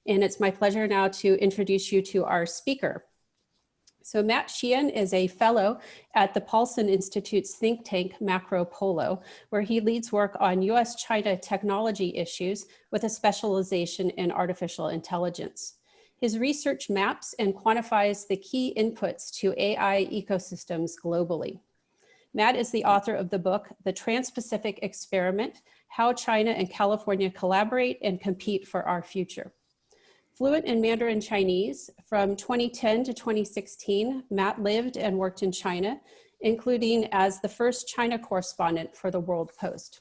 And it's my pleasure now to introduce you to our speaker. So Matt Sheehan is a fellow at the Paulson Institute's think tank Macro Polo, where he leads work on US-China technology issues with a specialization in artificial intelligence. His research maps and quantifies the key inputs to AI ecosystems globally. Matt is the author of the book, The Trans-Pacific Experiment: How China and California Collaborate and Compete for Our Future. Fluent in Mandarin Chinese, from 2010 to 2016, Matt lived and worked in China, including as the first China correspondent for the World Post.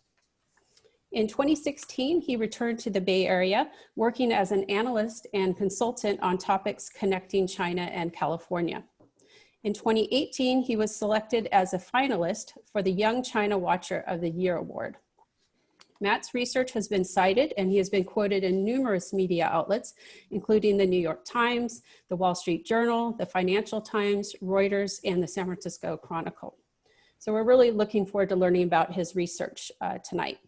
In 2016, he returned to the Bay Area, working as an analyst and consultant on topics connecting China and California. In 2018, he was selected as a finalist for the Young China Watcher of the Year Award. Matt's research has been cited and he has been quoted in numerous media outlets, including the New York Times, the Wall Street Journal, the Financial Times, Reuters, and the San Francisco Chronicle. So we're really looking forward to learning about his research tonight.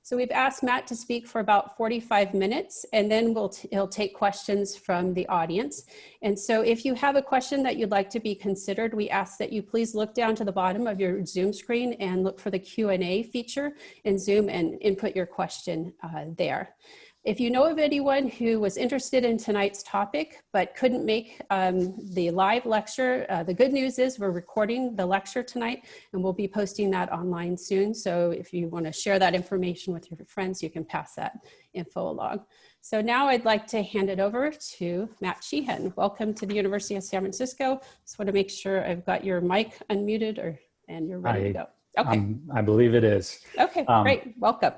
So we've asked Matt to speak for about 45 minutes, and then he'll take questions from the audience. And so if you have a question that you'd like to be considered, we ask that you please look down to the bottom of your Zoom screen and look for the Q&A feature in Zoom and input your question there. If you know of anyone who was interested in tonight's topic but couldn't make the live lecture, the good news is we're recording the lecture tonight and we'll be posting that online soon. So if you want to share that information with your friends, you can pass that info along. So now I'd like to hand it over to Matt Sheehan. Welcome to the University of San Francisco. Just want to make sure I've got your mic unmuted and you're ready to go. Okay. I believe it is. Okay, great. Welcome.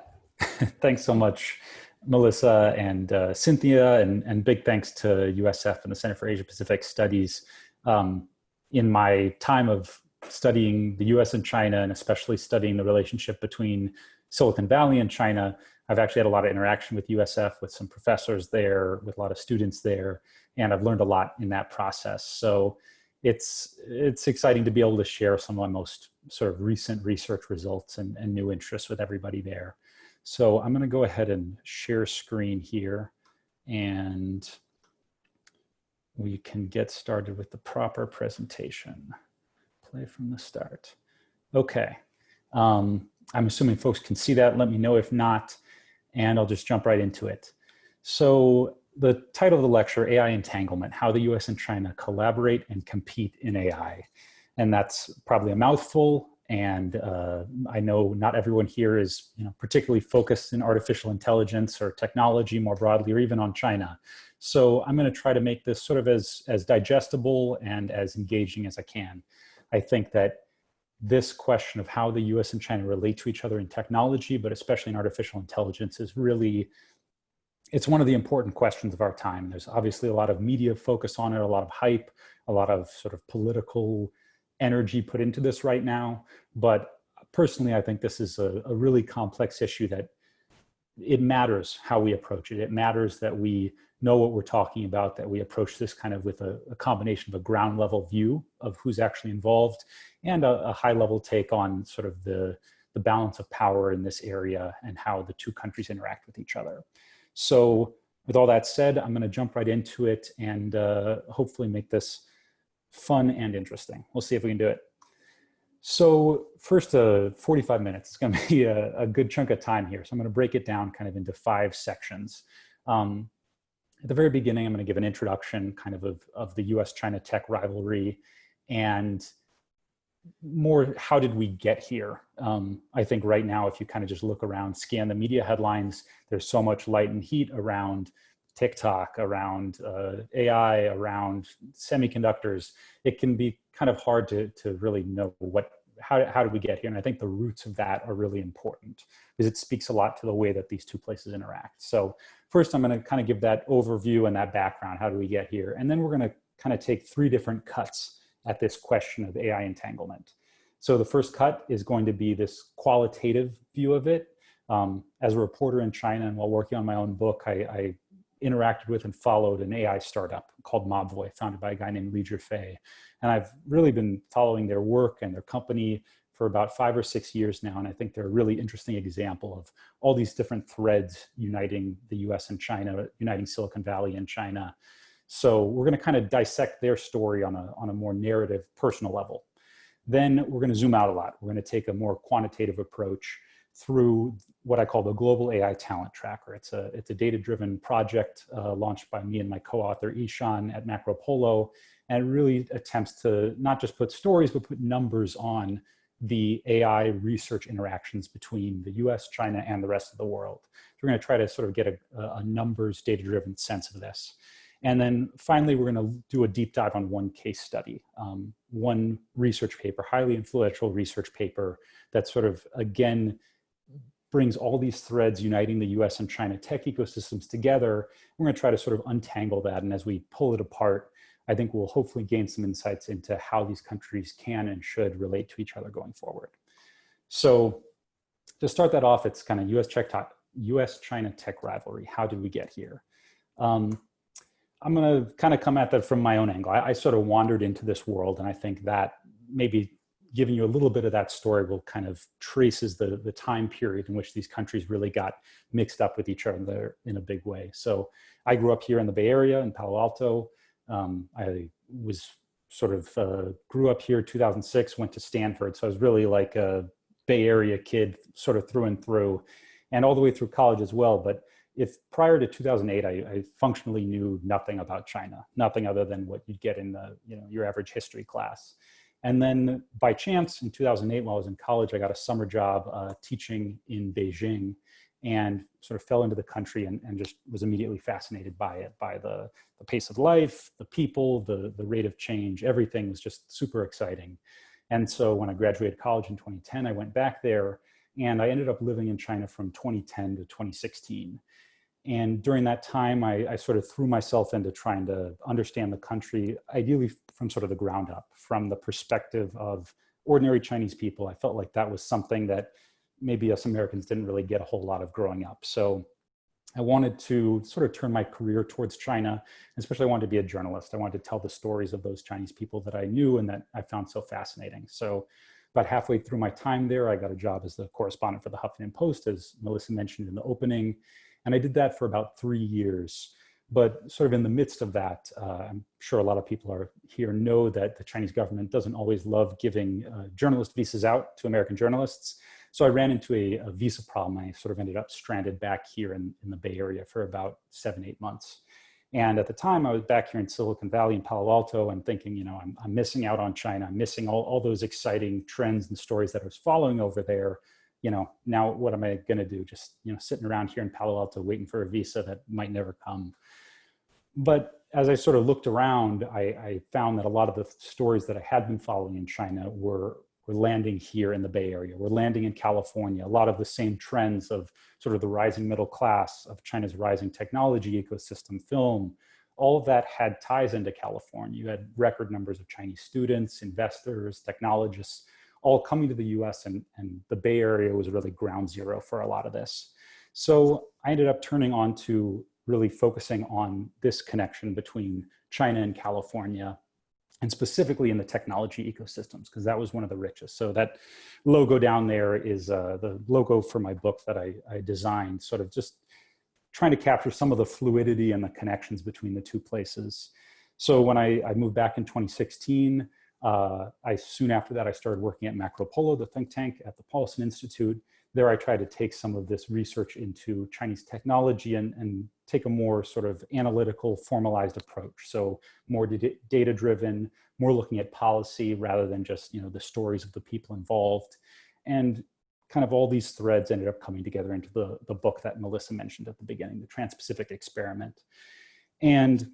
Thanks so much, Melissa and Cynthia, and big thanks to USF and the Center for Asia Pacific Studies. In my time of studying the US and China, and especially studying the relationship between Silicon Valley and China, I've actually had a lot of interaction with USF, with some professors there, with a lot of students there, and I've learned a lot in that process. So it's exciting to be able to share some of my most sort of recent research results and new interests with everybody there. So I'm going to go ahead and share screen here, and we can get started with the proper presentation. Play from the start. Okay. I'm assuming folks can see that. Let me know if not, and I'll just jump right into it. So the title of the lecture, AI Entanglement: How the US and China Collaborate and Compete in AI. And that's probably a mouthful. And I know not everyone here is particularly focused in artificial intelligence or technology more broadly, or even on China. So I'm going to try to make this sort of as digestible and as engaging as I can. I think that this question of how the US and China relate to each other in technology, but especially in artificial intelligence, is really, it's one of the important questions of our time. There's obviously a lot of media focus on it, a lot of hype, a lot of sort of political energy put into this right now. But personally, I think this is a really complex issue that it matters how we approach it. It matters that we know what we're talking about, that we approach this kind of with a combination of a ground level view of who's actually involved and a high level take on sort of the balance of power in this area and how the two countries interact with each other. So with all that said, I'm going to jump right into it and hopefully make this fun and interesting. We'll see if we can do it. So first, 45 minutes. It's going to be a good chunk of time here. So I'm going to break it down kind of into 5 sections. At the very beginning, I'm going to give an introduction kind of the US-China tech rivalry and more, how did we get here? I think right now, if you kind of just look around, scan the media headlines, there's so much light and heat around TikTok, around AI, around semiconductors. It can be kind of hard to really know how did we get here? And I think the roots of that are really important because it speaks a lot to the way that these two places interact. So first, I'm going to kind of give that overview and that background. How do we get here? And then we're going to kind of take 3 different cuts at this question of AI entanglement. So the first cut is going to be this qualitative view of it. As a reporter in China and while working on my own book, I interacted with and followed an AI startup called Mobvoi, founded by a guy named Li Zhifei. And I've really been following their work and their company for about 5 or 6 years now, and I think they're a really interesting example of all these different threads uniting the US and China, uniting Silicon Valley and China. So we're going to kind of dissect their story on a more narrative, personal level. Then we're going to zoom out a lot. We're going to take a more quantitative approach through what I call the Global AI Talent Tracker. It's a data-driven project launched by me and my co-author Ishan at Macropolo, and it really attempts to not just put stories, but put numbers on the AI research interactions between the US, China, and the rest of the world. So we're going to try to sort of get a numbers, data-driven sense of this. And then finally, we're going to do a deep dive on one case study, one research paper, highly influential research paper that sort of, again, brings all these threads uniting the US and China tech ecosystems together. We're going to try to sort of untangle that. And as we pull it apart, I think we'll hopefully gain some insights into how these countries can and should relate to each other going forward. So to start that off, it's kind of US-China tech rivalry. How did we get here? I'm going to kind of come at that from my own angle. I sort of wandered into this world, and I think that maybe giving you a little bit of that story will kind of traces the time period in which these countries really got mixed up with each other in a big way. So I grew up here in the Bay Area in Palo Alto. I was sort of grew up here 2006, went to Stanford. So I was really like a Bay Area kid sort of through and through, and all the way through college as well. But if prior to 2008, I functionally knew nothing about China, nothing other than what you'd get in the, your average history class. And then by chance in 2008, while I was in college, I got a summer job teaching in Beijing, and sort of fell into the country and just was immediately fascinated by it, by the pace of life, the people, the rate of change. Everything was just super exciting. And so when I graduated college in 2010, I went back there, and I ended up living in China from 2010 to 2016. And during that time, I sort of threw myself into trying to understand the country, ideally from sort of the ground up, from the perspective of ordinary Chinese people. I felt like that was something that maybe us Americans didn't really get a whole lot of growing up. So I wanted to sort of turn my career towards China, especially I wanted to be a journalist. I wanted to tell the stories of those Chinese people that I knew and that I found so fascinating. So about halfway through my time there, I got a job as the correspondent for the Huffington Post, as Melissa mentioned in the opening. And I did that for about 3 years. But sort of in the midst of that, I'm sure a lot of people are here know that the Chinese government doesn't always love giving journalist visas out to American journalists. So I ran into a visa problem. I sort of ended up stranded back here in the Bay Area for about 7-8 months. And at the time, I was back here in Silicon Valley in Palo Alto and thinking, I'm missing out on China. I'm missing all those exciting trends and stories that I was following over there. Now what am I going to do? Just, sitting around here in Palo Alto waiting for a visa that might never come. But as I sort of looked around, I found that a lot of the stories that I had been following in China were landing here in the Bay Area. We're landing in California. A lot of the same trends of sort of the rising middle class, of China's rising technology ecosystem, film, all of that had ties into California. You had record numbers of Chinese students, investors, technologists, all coming to the US, and the Bay Area was really ground zero for a lot of this. So I ended up turning on to really focusing on this connection between China and California, and specifically in the technology ecosystems, because that was one of the richest. So that logo down there is the logo for my book that I designed, sort of just trying to capture some of the fluidity and the connections between the two places. So when I moved back in 2016, soon after that, I started working at Macropolo, the think tank at the Paulson Institute. There I tried to take some of this research into Chinese technology and take a more sort of analytical, formalized approach. So more data-driven, more looking at policy rather than just, the stories of the people involved. And kind of all these threads ended up coming together into the book that Melissa mentioned at the beginning, the Trans-Pacific Experiment. And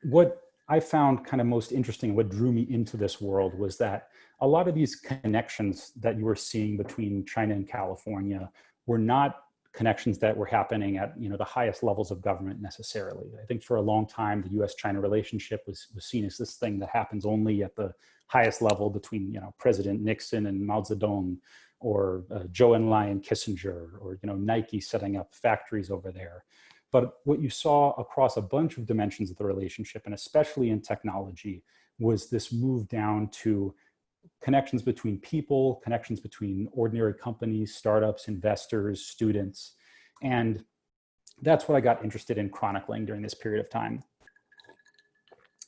what I found kind of most interesting, what drew me into this world, was that a lot of these connections that you were seeing between China and California were not connections that were happening at the highest levels of government necessarily. I think for a long time, the US-China relationship was seen as this thing that happens only at the highest level between President Nixon and Mao Zedong, or Zhou Enlai and Kissinger, or Nike setting up factories over there. But what you saw across a bunch of dimensions of the relationship, and especially in technology, was this move down to connections between people, connections between ordinary companies, startups, investors, students. And that's what I got interested in chronicling during this period of time.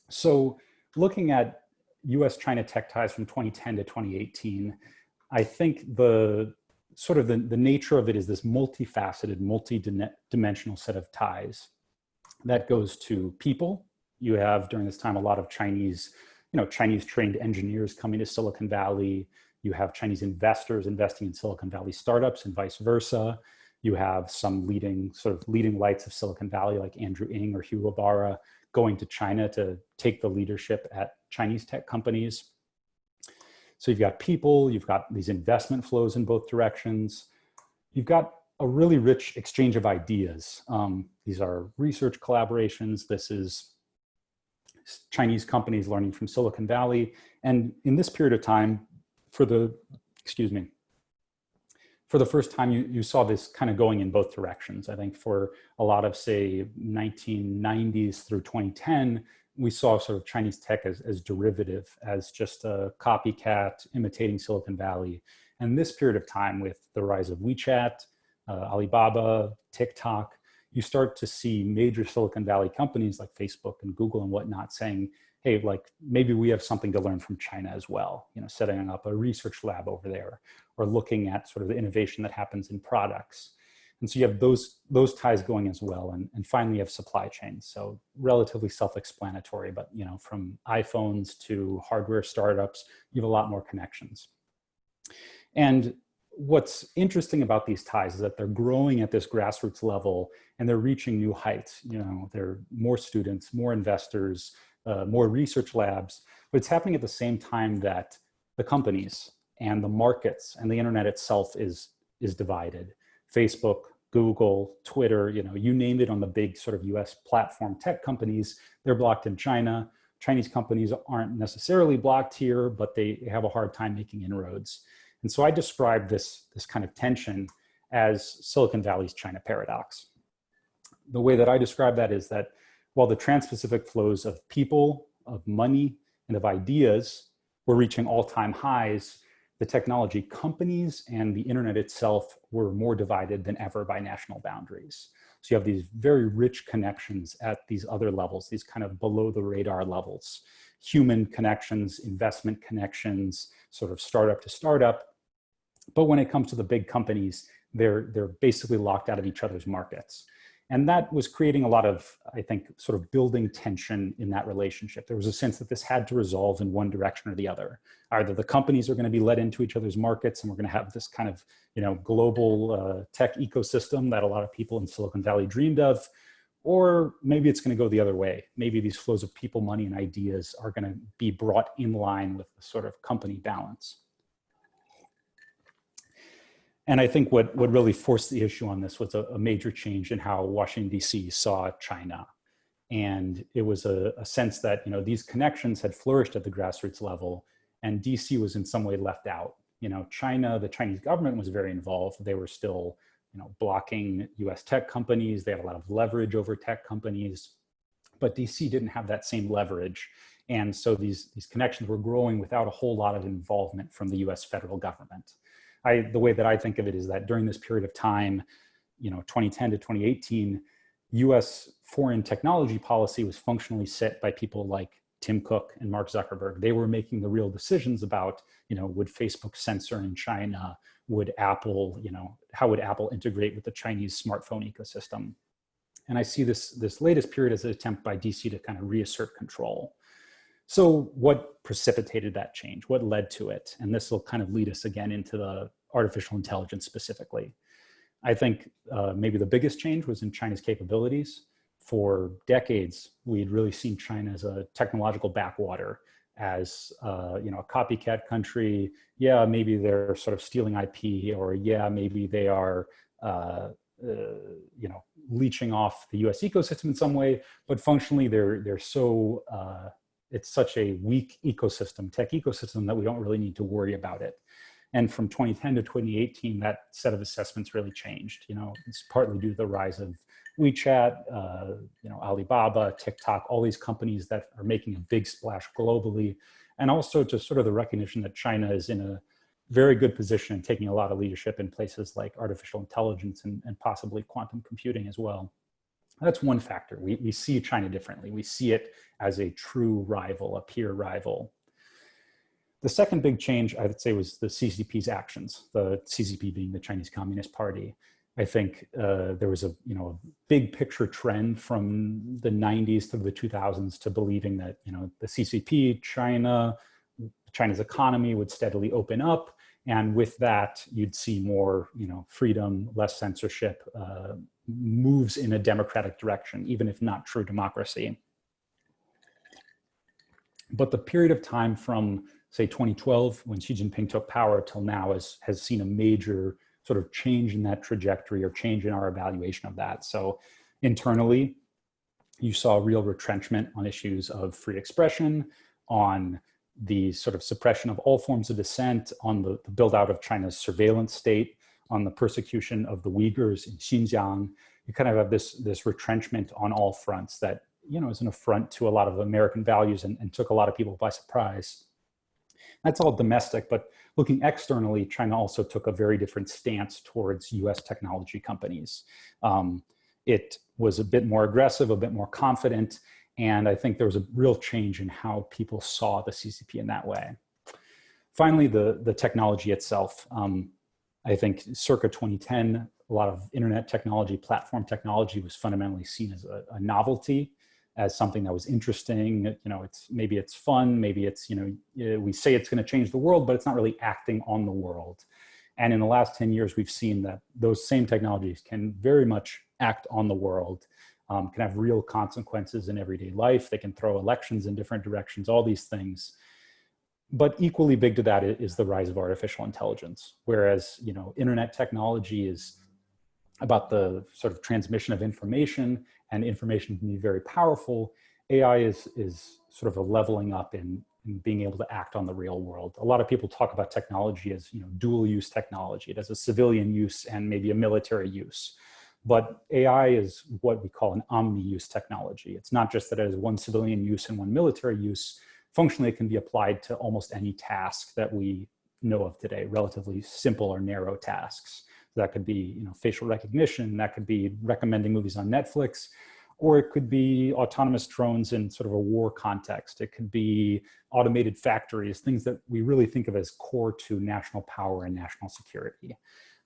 So looking at US-China tech ties from 2010 to 2018, I think the nature of it is this multifaceted, multi-dimensional set of ties that goes to people. You have during this time a lot of Chinese trained engineers coming to Silicon Valley. You have Chinese investors investing in Silicon Valley startups and vice versa. You have some leading lights of Silicon Valley like Andrew Ng or Hugh Labara going to China to take the leadership at Chinese tech companies. So you've got people, you've got these investment flows in both directions. You've got a really rich exchange of ideas. These are research collaborations. This is Chinese companies learning from Silicon Valley. And in this period of time, for the first time, you saw this kind of going in both directions. I think for a lot of, say, 1990s through 2010, we saw sort of Chinese tech as derivative, as just a copycat imitating Silicon Valley. And this period of time, with the rise of WeChat, Alibaba, TikTok, you start to see major Silicon Valley companies like Facebook and Google and whatnot saying, hey, like maybe we have something to learn from China as well, setting up a research lab over there or looking at sort of the innovation that happens in products. And so you have those ties going as well. And finally you have supply chains. So relatively self-explanatory, but from iPhones to hardware startups, you have a lot more connections. And what's interesting about these ties is that they're growing at this grassroots level and they're reaching new heights. There are more students, more investors, more research labs, but it's happening at the same time that the companies and the markets and the internet itself is divided. Facebook, Google, Twitter, you name it on the big sort of US platform tech companies, they're blocked in China. Chinese companies aren't necessarily blocked here, but they have a hard time making inroads. And so I describe this kind of tension as Silicon Valley's China paradox. The way that I describe that is that while the trans-Pacific flows of people, of money, and of ideas were reaching all-time highs, the technology companies and the internet itself were more divided than ever by national boundaries. So you have these very rich connections at these other levels, these kind of below the radar levels, human connections, investment connections, sort of startup to startup. But when it comes to the big companies, they're basically locked out of each other's markets. And that was creating a lot of, I think, sort of building tension in that relationship. There was a sense that this had to resolve in one direction or the other. Either the companies are going to be let into each other's markets and we're going to have this kind of, global tech ecosystem that a lot of people in Silicon Valley dreamed of, or maybe it's going to go the other way. Maybe these flows of people, money, and ideas are going to be brought in line with the sort of company balance. And I think what really forced the issue on this was a major change in how Washington, D.C. saw China. And it was a sense that, these connections had flourished at the grassroots level and D.C. was in some way left out. China, the Chinese government was very involved. They were still, blocking US tech companies. They had a lot of leverage over tech companies, but D.C. didn't have that same leverage. And so these connections were growing without a whole lot of involvement from the US federal government. The way that I think of it is that during this period of time, 2010 to 2018, US foreign technology policy was functionally set by people like Tim Cook and Mark Zuckerberg. They were making the real decisions about, would Facebook censor in China? Would Apple, how would Apple integrate with the Chinese smartphone ecosystem? And I see this latest period as an attempt by DC to kind of reassert control. So what precipitated that change? What led to it? And this will kind of lead us again into the artificial intelligence specifically. I think maybe the biggest change was in China's capabilities. For decades, we'd really seen China as a technological backwater, as a copycat country. Yeah, maybe they're sort of stealing IP, or yeah, maybe they are leeching off the US ecosystem in some way, but functionally they're so it's such a weak ecosystem, tech ecosystem, that we don't really need to worry about it. And from 2010 to 2018, that set of assessments really changed. It's partly due to the rise of WeChat, Alibaba, TikTok, all these companies that are making a big splash globally. and also just sort of the recognition that China is in a very good position and taking a lot of leadership in places like artificial intelligence and possibly quantum computing as well. That's one factor. We see China differently. We see it as a true rival, a peer rival. The second big change, I would say, was the CCP's actions, the CCP being the Chinese Communist Party. I think there was a big picture trend from the 90s to the 2000s to believing that the CCP, China's economy would steadily open up, and with that you'd see more freedom, less censorship, moves in a democratic direction, even if not true democracy. But the period of time from, say, 2012, when Xi Jinping took power, till now has seen a major sort of change in that trajectory, or change in our evaluation of that. So internally, you saw real retrenchment on issues of free expression, on the sort of suppression of all forms of dissent, on the build out of China's surveillance state, on the persecution of the Uyghurs in Xinjiang. You kind of have this retrenchment on all fronts that is an affront to a lot of American values and took a lot of people by surprise. That's all domestic, but looking externally, China also took a very different stance towards US technology companies. It was a bit more aggressive, a bit more confident, and I think there was a real change in how people saw the CCP in that way. Finally, the technology itself. I think circa 2010, a lot of internet technology, platform technology was fundamentally seen as a novelty, as something that was interesting. Maybe it's fun, maybe it's, we say it's going to change the world, but it's not really acting on the world. And in the last 10 years, we've seen that those same technologies can very much act on the world, can have real consequences in everyday life. They can throw elections in different directions, all these things. But equally big to that is the rise of artificial intelligence. Whereas, internet technology is about the sort of transmission of information, and information can be very powerful. AI is sort of a leveling up in being able to act on the real world. A lot of people talk about technology as dual use technology. It has a civilian use and maybe a military use. But AI is what we call an omni-use technology. It's not just that it has one civilian use and one military use. Functionally, it can be applied to almost any task that we know of today, relatively simple or narrow tasks. That could be facial recognition, that could be recommending movies on Netflix, or it could be autonomous drones in sort of a war context. It could be automated factories, things that we really think of as core to national power and national security.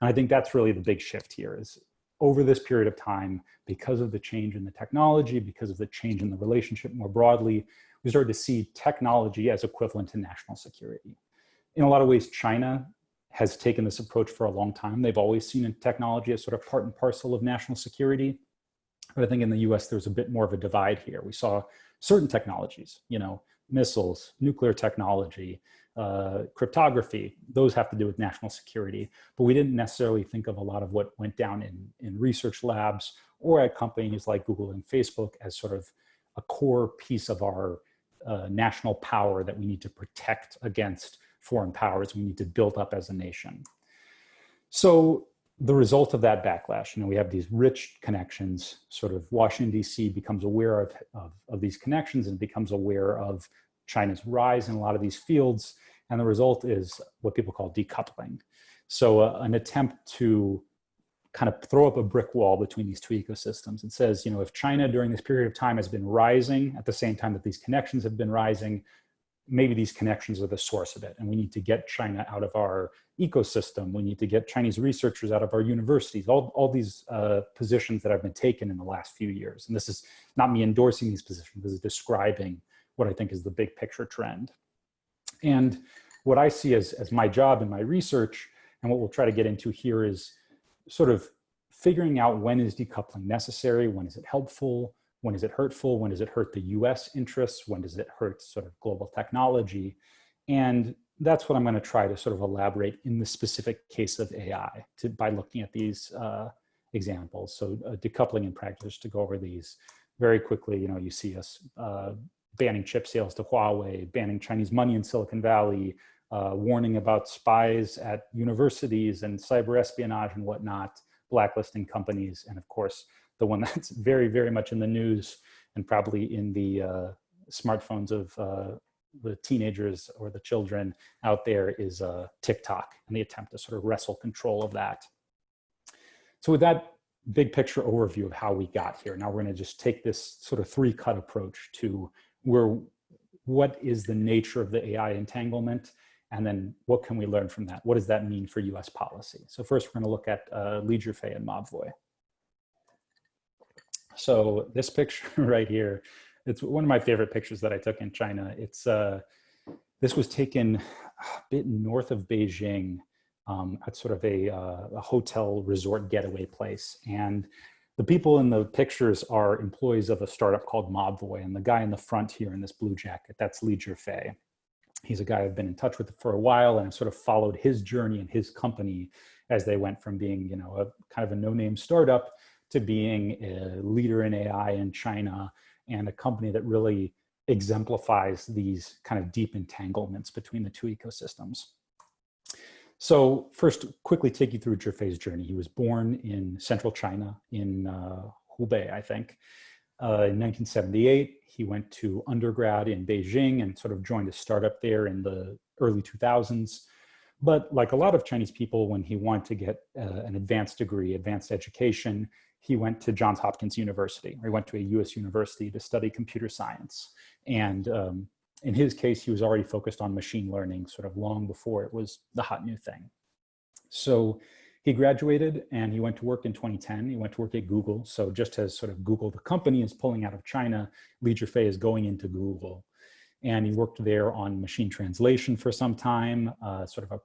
And I think that's really the big shift here, is over this period of time, because of the change in the technology, because of the change in the relationship more broadly, we started to see technology as equivalent to national security. In a lot of ways, China has taken this approach for a long time. They've always seen technology as sort of part and parcel of national security. But I think in the US, there's a bit more of a divide here. We saw certain technologies, missiles, nuclear technology, cryptography, those have to do with national security. But we didn't necessarily think of a lot of what went down in research labs or at companies like Google and Facebook as sort of a core piece of our national power that we need to protect against foreign powers, we need to build up as a nation. So the result of that backlash, we have these rich connections, sort of Washington, D.C. becomes aware of these connections and becomes aware of China's rise in a lot of these fields. And the result is what people call decoupling. So an attempt to kind of throw up a brick wall between these two ecosystems. It says, if China during this period of time has been rising at the same time that these connections have been rising, maybe these connections are the source of it. And we need to get China out of our ecosystem. We need to get Chinese researchers out of our universities, all these positions that have been taken in the last few years. And this is not me endorsing these positions, this is describing what I think is the big picture trend. And what I see as my job in my research, and what we'll try to get into here, is sort of figuring out when is decoupling necessary, when is it helpful, when is it hurtful, when does it hurt the US interests, when does it hurt sort of global technology. And that's what I'm going to try to sort of elaborate in the specific case of AI by looking at these examples. So decoupling in practice, to go over these very quickly. You see us banning chip sales to Huawei, banning Chinese money in Silicon Valley, warning about spies at universities and cyber espionage and whatnot, blacklisting companies, and of course, the one that's very, very much in the news and probably in the smartphones of the teenagers or the children out there is TikTok and the attempt to sort of wrestle control of that. So with that big picture overview of how we got here, now we're going to just take this sort of three-cut approach to what is the nature of the AI entanglement, and then what can we learn from that? What does that mean for US policy? So first we're going to look at Li Zhifei and Mobvoi. So this picture right here, it's one of my favorite pictures that I took in China. It's this was taken a bit north of Beijing at sort of a hotel resort getaway place. And the people in the pictures are employees of a startup called Mobvoi. And the guy in the front here in this blue jacket, that's Li Zhifei. He's a guy I've been in touch with for a while, and I've sort of followed his journey and his company as they went from being, you know, a kind of a no-name startup to being a leader in AI in China, and a company that really exemplifies these kind of deep entanglements between the two ecosystems. So first, quickly take you through Zhifei's journey. He was born in central China, in Hubei, I think. In 1978, he went to undergrad in Beijing and sort of joined a startup there in the early 2000s. But like a lot of Chinese people, when he wanted to get an advanced degree, advanced education, he went to Johns Hopkins University, or he went to a US university to study computer science. And in his case, he was already focused on machine learning sort of long before it was the hot new thing. So he graduated and he went to work in 2010. He went to work at Google. So just as sort of Google, the company, is pulling out of China, Li Zhifei is going into Google. And he worked there on machine translation for some time, sort of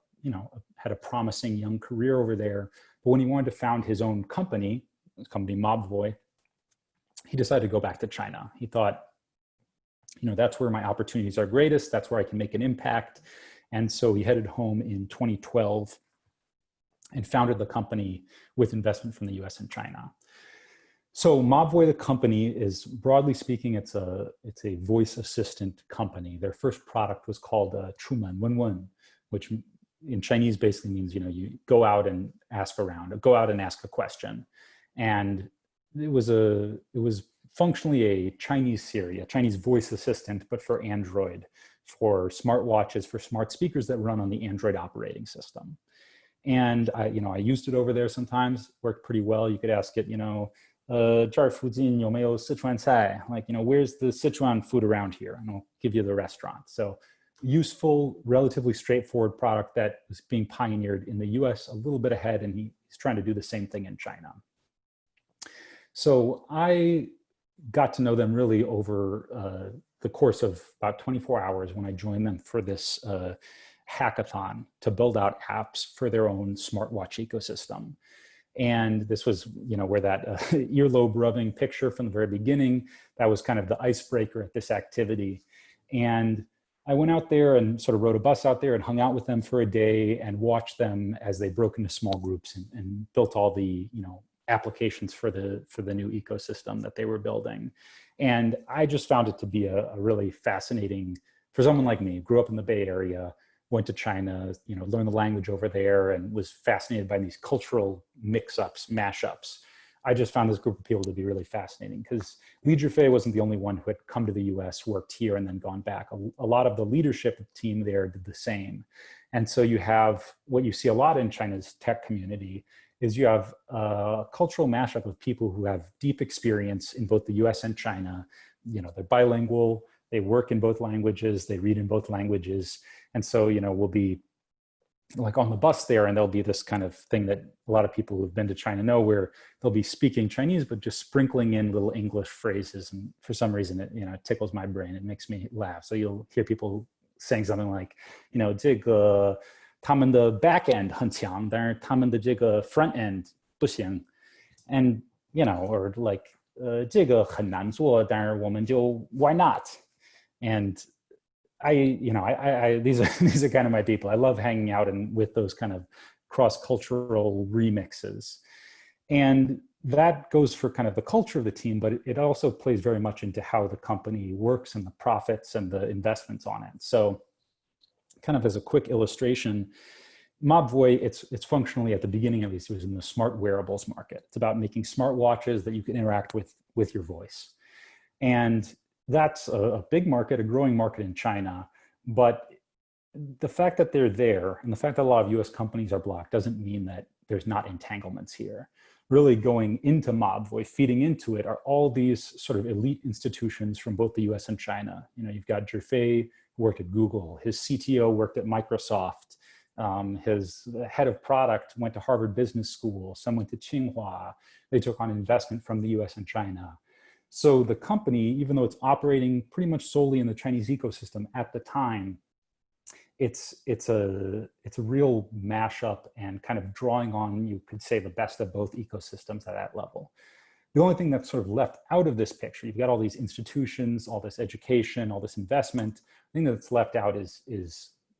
had a promising young career over there. But when he wanted to found his own company, his company Mobvoi, he decided to go back to China. He thought, you know, that's where my opportunities are greatest. That's where I can make an impact. And so he headed home in 2012 and founded the company with investment from the US and China. So Mobvoi, the company, is, broadly speaking, it's a voice assistant company. Their first product was called Chumen Wenwen, which in Chinese basically means, you know, you go out and ask around, go out and ask a question. And it was functionally a Chinese Siri, a Chinese voice assistant, but for Android, for smartwatches, for smart speakers that run on the Android operating system. And I used it over there sometimes, worked pretty well. You could ask it, you know, 这儿附近有没有四川菜? Like, you know, where's the Sichuan food around here? And I'll give you the restaurant. So useful, relatively straightforward product that was being pioneered in the US a little bit ahead, and he's trying to do the same thing in China. So I got to know them really over the course of about 24 hours when I joined them for this hackathon to build out apps for their own smartwatch ecosystem. And this was, you know, where that earlobe rubbing picture from the very beginning, that was kind of the icebreaker at this activity. And I went out there and sort of rode a bus out there and hung out with them for a day and watched them as they broke into small groups and built all the, you know, applications for the new ecosystem that they were building. And I just found it to be a really fascinating, for someone like me, grew up in the Bay Area, went to China, you know, learned the language over there, and was fascinated by these cultural mix-ups, mashups. I just found this group of people to be really fascinating, because Li Zhifei wasn't the only one who had come to the US, worked here, and then gone back. A lot of the leadership team there did the same. And so you have, what you see a lot in China's tech community is you have a cultural mashup of people who have deep experience in both the US and China. You know, they're bilingual, they work in both languages, they read in both languages. And so, you know, we'll be like on the bus there, and there'll be this kind of thing that a lot of people who've been to China know, where they'll be speaking Chinese, but just sprinkling in little English phrases. And for some reason, it, you know, it tickles my brain. It makes me laugh. So you'll hear people saying something like, you know, 这个他们的 back end 很强，但是他们的这个 front end 不行. And, you know, or like, 这个很难做，但是我们就 why not? And these are kind of my people. I love hanging out and with those kind of cross-cultural remixes. And that goes for kind of the culture of the team, but it also plays very much into how the company works and the profits and the investments on it. So kind of as a quick illustration, Mobvoi, it's functionally, at the beginning at least, it was in the smart wearables market. It's about making smartwatches that you can interact with your voice. And that's a big market, a growing market in China. But the fact that they're there and the fact that a lot of US companies are blocked doesn't mean that there's not entanglements here. Really going into Mobvoi, feeding into it, are all these sort of elite institutions from both the US and China. You know, you've got Zhifei, who worked at Google, his CTO worked at Microsoft, his head of product went to Harvard Business School, some went to Tsinghua. They took on investment from the US and China. So the company, even though it's operating pretty much solely in the Chinese ecosystem at the time, it's a real mashup and kind of drawing on, you could say, the best of both ecosystems at that level. The only thing that's sort of left out of this picture, you've got all these institutions, all this education, all this investment. The thing that's left out is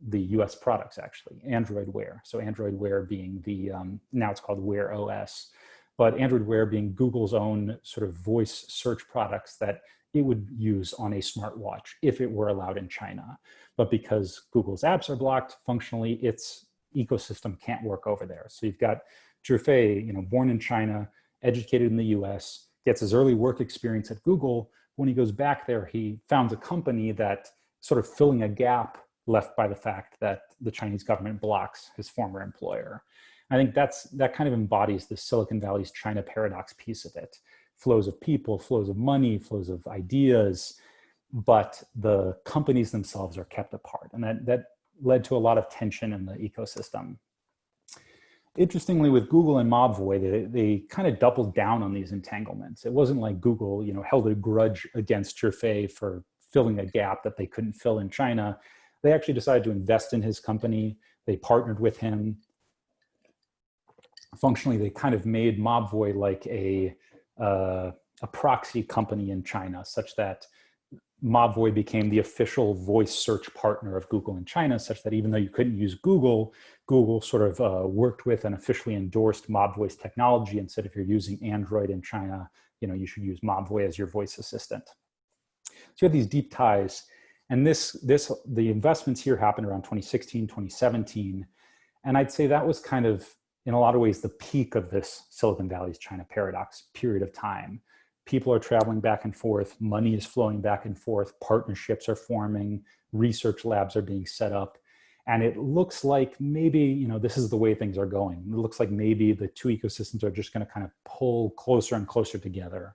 the US products, actually, Android Wear. So Android Wear being the, now it's called Wear OS, but Android Wear being Google's own sort of voice search products that it would use on a smartwatch if it were allowed in China. But because Google's apps are blocked, functionally, its ecosystem can't work over there. So you've got Zhifei, you know, born in China, educated in the US, gets his early work experience at Google. When he goes back there, he founds a company that sort of filling a gap left by the fact that the Chinese government blocks his former employer. I think that kind of embodies the Silicon Valley's China paradox piece of it. Flows of people, flows of money, flows of ideas, but the companies themselves are kept apart. And that led to a lot of tension in the ecosystem. Interestingly, with Google and Mobvoi, they kind of doubled down on these entanglements. It wasn't like Google, you know, held a grudge against Zhifei for filling a gap that they couldn't fill in China. They actually decided to invest in his company. They partnered with him. Functionally, they kind of made Mobvoi like a proxy company in China, such that Mobvoi became the official voice search partner of Google in China, such that even though you couldn't use Google, Google sort of worked with and officially endorsed Mobvoi's technology and said, if you're using Android in China, you know, you should use Mobvoi as your voice assistant. So you have these deep ties. And the investments here happened around 2016, 2017. And I'd say that was kind of, in a lot of ways, the peak of this Silicon Valley's China paradox period of time. People are traveling back and forth, money is flowing back and forth, partnerships are forming, research labs are being set up. And it looks like maybe, you know, this is the way things are going. It looks like maybe the two ecosystems are just going to kind of pull closer and closer together.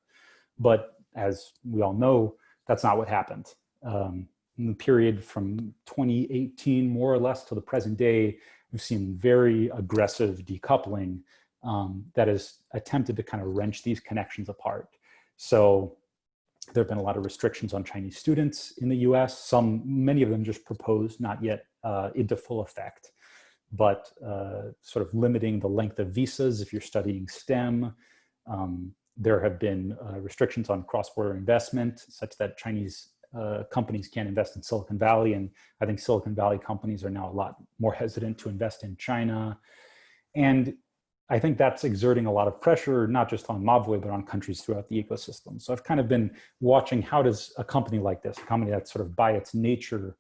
But as we all know, that's not what happened. In the period from 2018, more or less, to the present day, we've seen very aggressive decoupling that has attempted to kind of wrench these connections apart. So there have been a lot of restrictions on Chinese students in the US, many of them just proposed, not yet into full effect, but sort of limiting the length of visas if you're studying STEM. There have been restrictions on cross-border investment such that Chinese companies can't invest in Silicon Valley. And I think Silicon Valley companies are now a lot more hesitant to invest in China. And I think that's exerting a lot of pressure, not just on Mobvoi, but on countries throughout the ecosystem. So I've kind of been watching, how does a company like this, a company that's sort of by its nature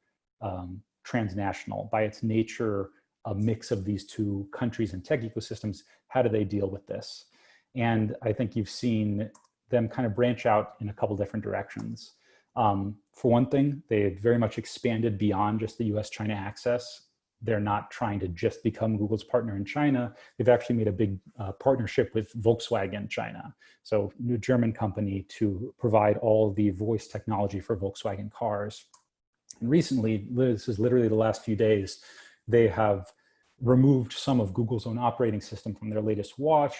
transnational, by its nature a mix of these two countries and tech ecosystems, how do they deal with this? And I think you've seen them kind of branch out in a couple different directions. For one thing, they've very much expanded beyond just the US-China access. They're not trying to just become Google's partner in China. They've actually made a big partnership with Volkswagen China, so a German company, to provide all the voice technology for Volkswagen cars. And recently, this is literally the last few days, they have removed some of Google's own operating system from their latest watch,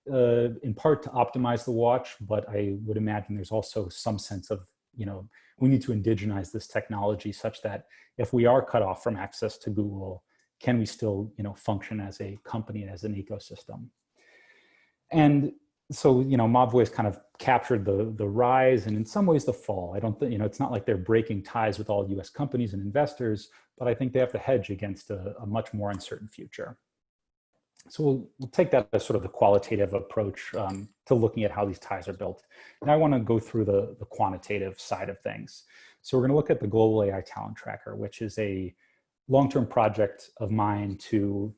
in part to optimize the watch, but I would imagine there's also some sense of, you know, we need to indigenize this technology such that if we are cut off from access to Google, can we still, you know, function as a company, as an ecosystem? And so, you know, Mobvoi has kind of captured the rise and in some ways the fall. I don't think, you know, it's not like they're breaking ties with all US companies and investors, but I think they have to hedge against a much more uncertain future. So we'll take that as sort of the qualitative approach to looking at how these ties are built. Now I want to go through the quantitative side of things. So we're going to look at the Global AI Talent Tracker, which is a long-term project of mine to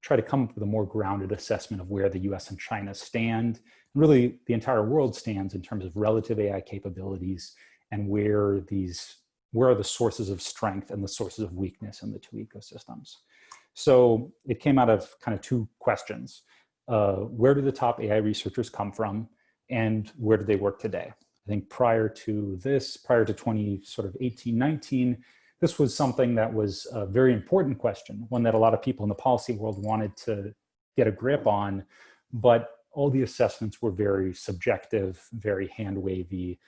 try to come up with a more grounded assessment of where the US and China stand, really the entire world stands in terms of relative AI capabilities and where these where are the sources of strength and the sources of weakness in the two ecosystems. So it came out of kind of two questions. Where do the top AI researchers come from, and where do they work today? I think prior to 2018, 19, this was something that was a very important question, one that a lot of people in the policy world wanted to get a grip on, but all the assessments were very subjective, very hand-wavy,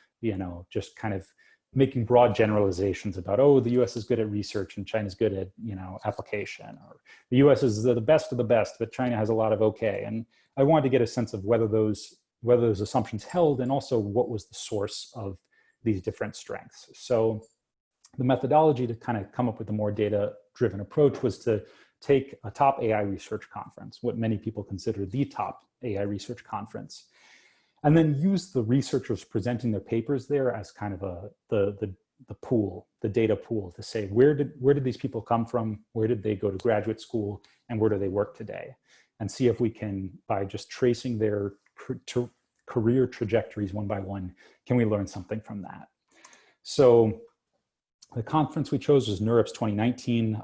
just kind of making broad generalizations about, oh, the US is good at research and China's good at, application, or the US is the best of the best, but China has a lot of okay. And I wanted to get a sense of whether those assumptions held, and also what was the source of these different strengths. So the methodology to kind of come up with a more data-driven approach was to take a top AI research conference, what many people consider the top AI research conference, and then use the researchers presenting their papers there as kind of the pool, the data pool, to say, where did these people come from, where did they go to graduate school, and where do they work today? And see if we can, by just tracing their career trajectories one by one, can we learn something from that? So the conference we chose was NeurIPS 2019.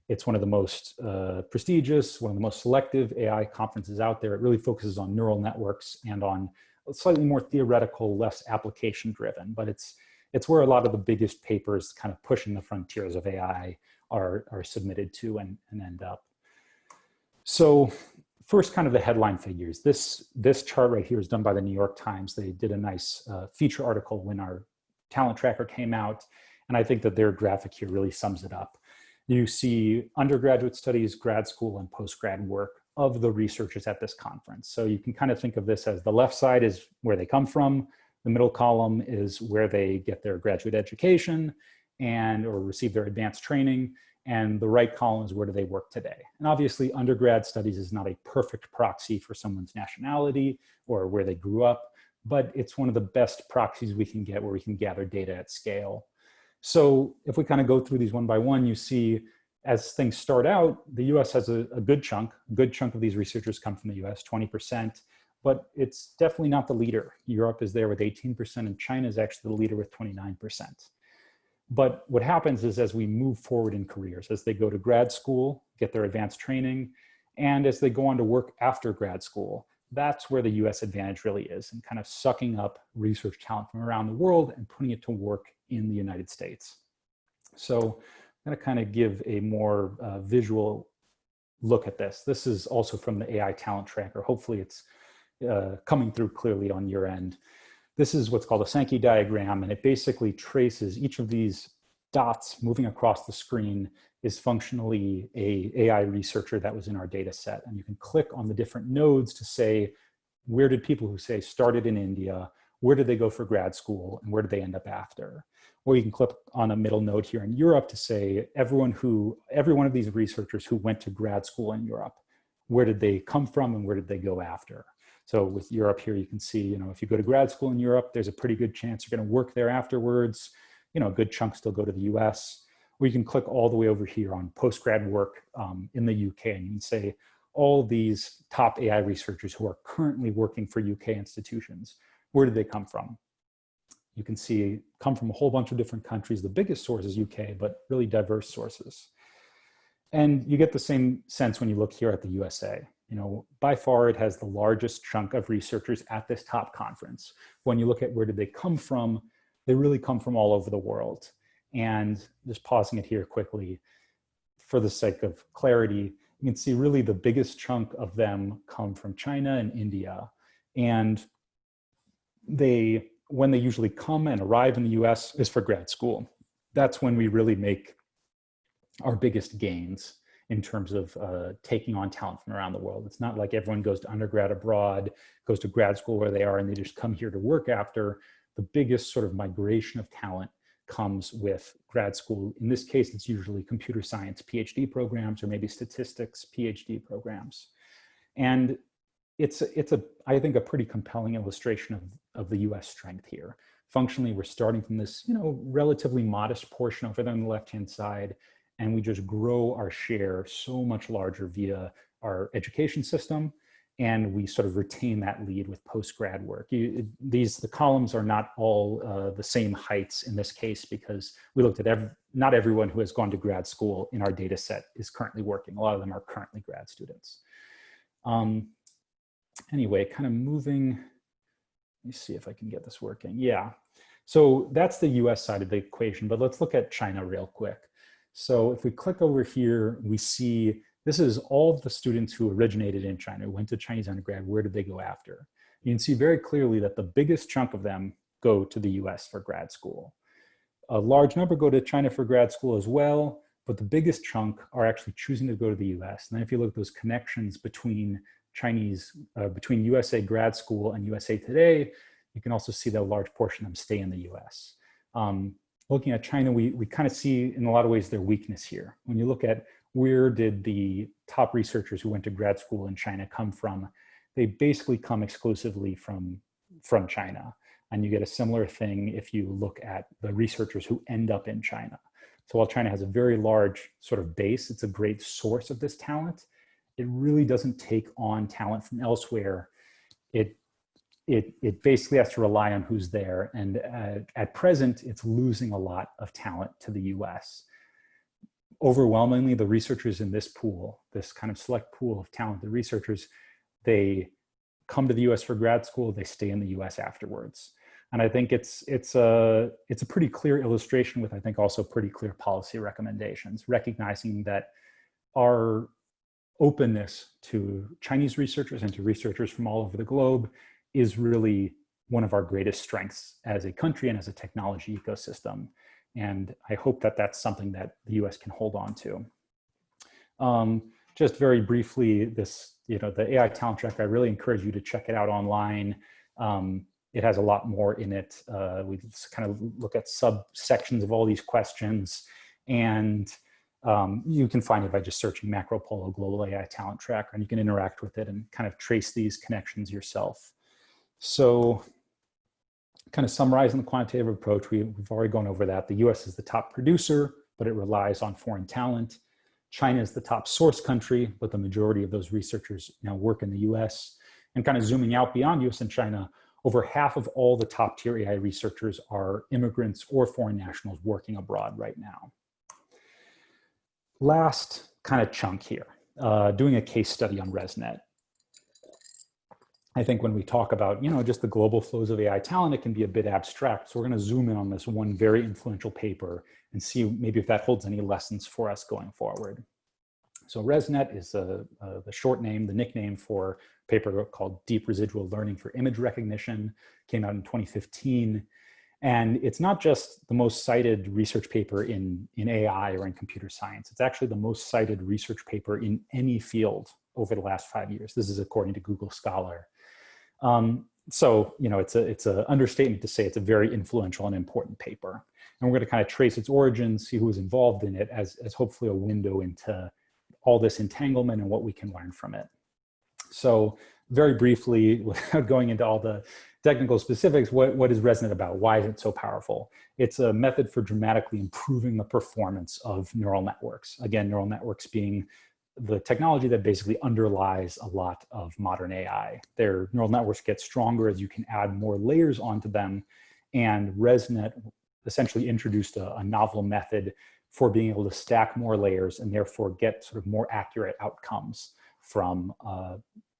It's one of the most prestigious, one of the most selective AI conferences out there. It really focuses on neural networks and on slightly more theoretical, less application driven, but it's where a lot of the biggest papers kind of pushing the frontiers of AI are submitted to and end up. So first, kind of the headline figures. This chart right here is done by the New York Times. They did a nice feature article when our talent tracker came out, and I think that their graphic here really sums it up. You see undergraduate studies, grad school, and postgrad work of the researchers at this conference. So you can kind of think of this as the left side is where they come from, the middle column is where they get their graduate education or receive their advanced training, and the right column is where do they work today. And obviously undergrad studies is not a perfect proxy for someone's nationality or where they grew up, but it's one of the best proxies we can get where we can gather data at scale. So if we kind of go through these one by one, you see as things start out, the US has a good chunk of these researchers come from the US, 20%, but it's definitely not the leader. Europe is there with 18%, and China is actually the leader with 29%. But what happens is as we move forward in careers, as they go to grad school, get their advanced training, and as they go on to work after grad school, that's where the US advantage really is, and kind of sucking up research talent from around the world and putting it to work in the United States. So I'm going to kind of give a more visual look at this. This is also from the AI talent tracker. Hopefully it's coming through clearly on your end. This is what's called a Sankey diagram, and it basically traces each of these dots moving across the screen is functionally a AI researcher that was in our data set. And you can click on the different nodes to say, where did people who say started in India, where did they go for grad school, and where did they end up after? Or you can click on a middle node here in Europe to say every one of these researchers who went to grad school in Europe, where did they come from and where did they go after? So with Europe here, you can see, if you go to grad school in Europe, there's a pretty good chance you're going to work there afterwards. A good chunk still go to the US. Or you can click all the way over here on postgrad work in the UK, and you can say all these top AI researchers who are currently working for UK institutions, where did they come from? You can see come from a whole bunch of different countries. The biggest source is UK, but really diverse sources. And you get the same sense when you look here at the USA. By far it has the largest chunk of researchers at this top conference. When you look at where did they come from, they really come from all over the world. And just pausing it here quickly, for the sake of clarity, you can see really the biggest chunk of them come from China and India. And when they usually come and arrive in the US is for grad school. That's when we really make our biggest gains in terms of taking on talent from around the world. It's not like everyone goes to undergrad abroad, goes to grad school where they are, and they just come here to work after. The biggest sort of migration of talent comes with grad school. In this case, it's usually computer science PhD programs or maybe statistics PhD programs. And it's I think, a pretty compelling illustration of the US strength here. Functionally, we're starting from this, relatively modest portion over there on the left-hand side, and we just grow our share so much larger via our education system and we sort of retain that lead with post-grad work. The columns are not all the same heights in this case, because we looked at not everyone who has gone to grad school in our data set is currently working. A lot of them are currently grad students. Anyway, kind of moving, let me see if I can get this working. Yeah, so that's the US side of the equation, but let's look at China real quick. So if we click over here, we see this is all of the students who originated in China, who went to Chinese undergrad. Where did they go after? You can see very clearly that the biggest chunk of them go to the US for grad school. A large number go to China for grad school as well, but the biggest chunk are actually choosing to go to the US. And then if you look at those connections between between USA grad school and USA Today, you can also see that a large portion of them stay in the US. Looking at China, we kind of see in a lot of ways their weakness here. When you look at where did the top researchers who went to grad school in China come from, they basically come exclusively from China. And you get a similar thing if you look at the researchers who end up in China. So while China has a very large sort of base, it's a great source of this talent, it really doesn't take on talent from elsewhere. It basically has to rely on who's there. And at present, it's losing a lot of talent to the US. Overwhelmingly, the researchers in this pool, this kind of select pool of talented researchers, they come to the US for grad school, they stay in the US afterwards. And I think it's a pretty clear illustration with, I think, also pretty clear policy recommendations, recognizing that our openness to Chinese researchers and to researchers from all over the globe is really one of our greatest strengths as a country and as a technology ecosystem. And I hope that that's something that the US can hold on to. Just very briefly, this, the AI talent tracker, I really encourage you to check it out online. It has a lot more in it. We just kind of look at subsections of all these questions, and you can find it by just searching MacroPolo Global AI Talent Tracker, and you can interact with it and kind of trace these connections yourself. So kind of summarizing the quantitative approach, we've already gone over that. The US is the top producer, but it relies on foreign talent. China is the top source country, but the majority of those researchers now work in the US. And kind of zooming out beyond US and China, over half of all the top tier AI researchers are immigrants or foreign nationals working abroad right now. Last kind of chunk here, doing a case study on ResNet. I think when we talk about, just the global flows of AI talent, it can be a bit abstract. So we're going to zoom in on this one very influential paper and see maybe if that holds any lessons for us going forward. So ResNet is the short name, the nickname for a paper called Deep Residual Learning for Image Recognition, came out in 2015. And it's not just the most cited research paper in AI or in computer science. It's actually the most cited research paper in any field over the last 5 years. This is according to Google Scholar. So, it's an understatement to say it's a very influential and important paper. And we're going to kind of trace its origins, see who was involved in it as hopefully a window into all this entanglement and what we can learn from it. So very briefly, without going into all the technical specifics, what is ResNet about? Why is it so powerful? It's a method for dramatically improving the performance of neural networks. Again, neural networks being the technology that basically underlies a lot of modern AI. Their neural networks get stronger as you can add more layers onto them. And ResNet essentially introduced a novel method for being able to stack more layers and therefore get sort of more accurate outcomes from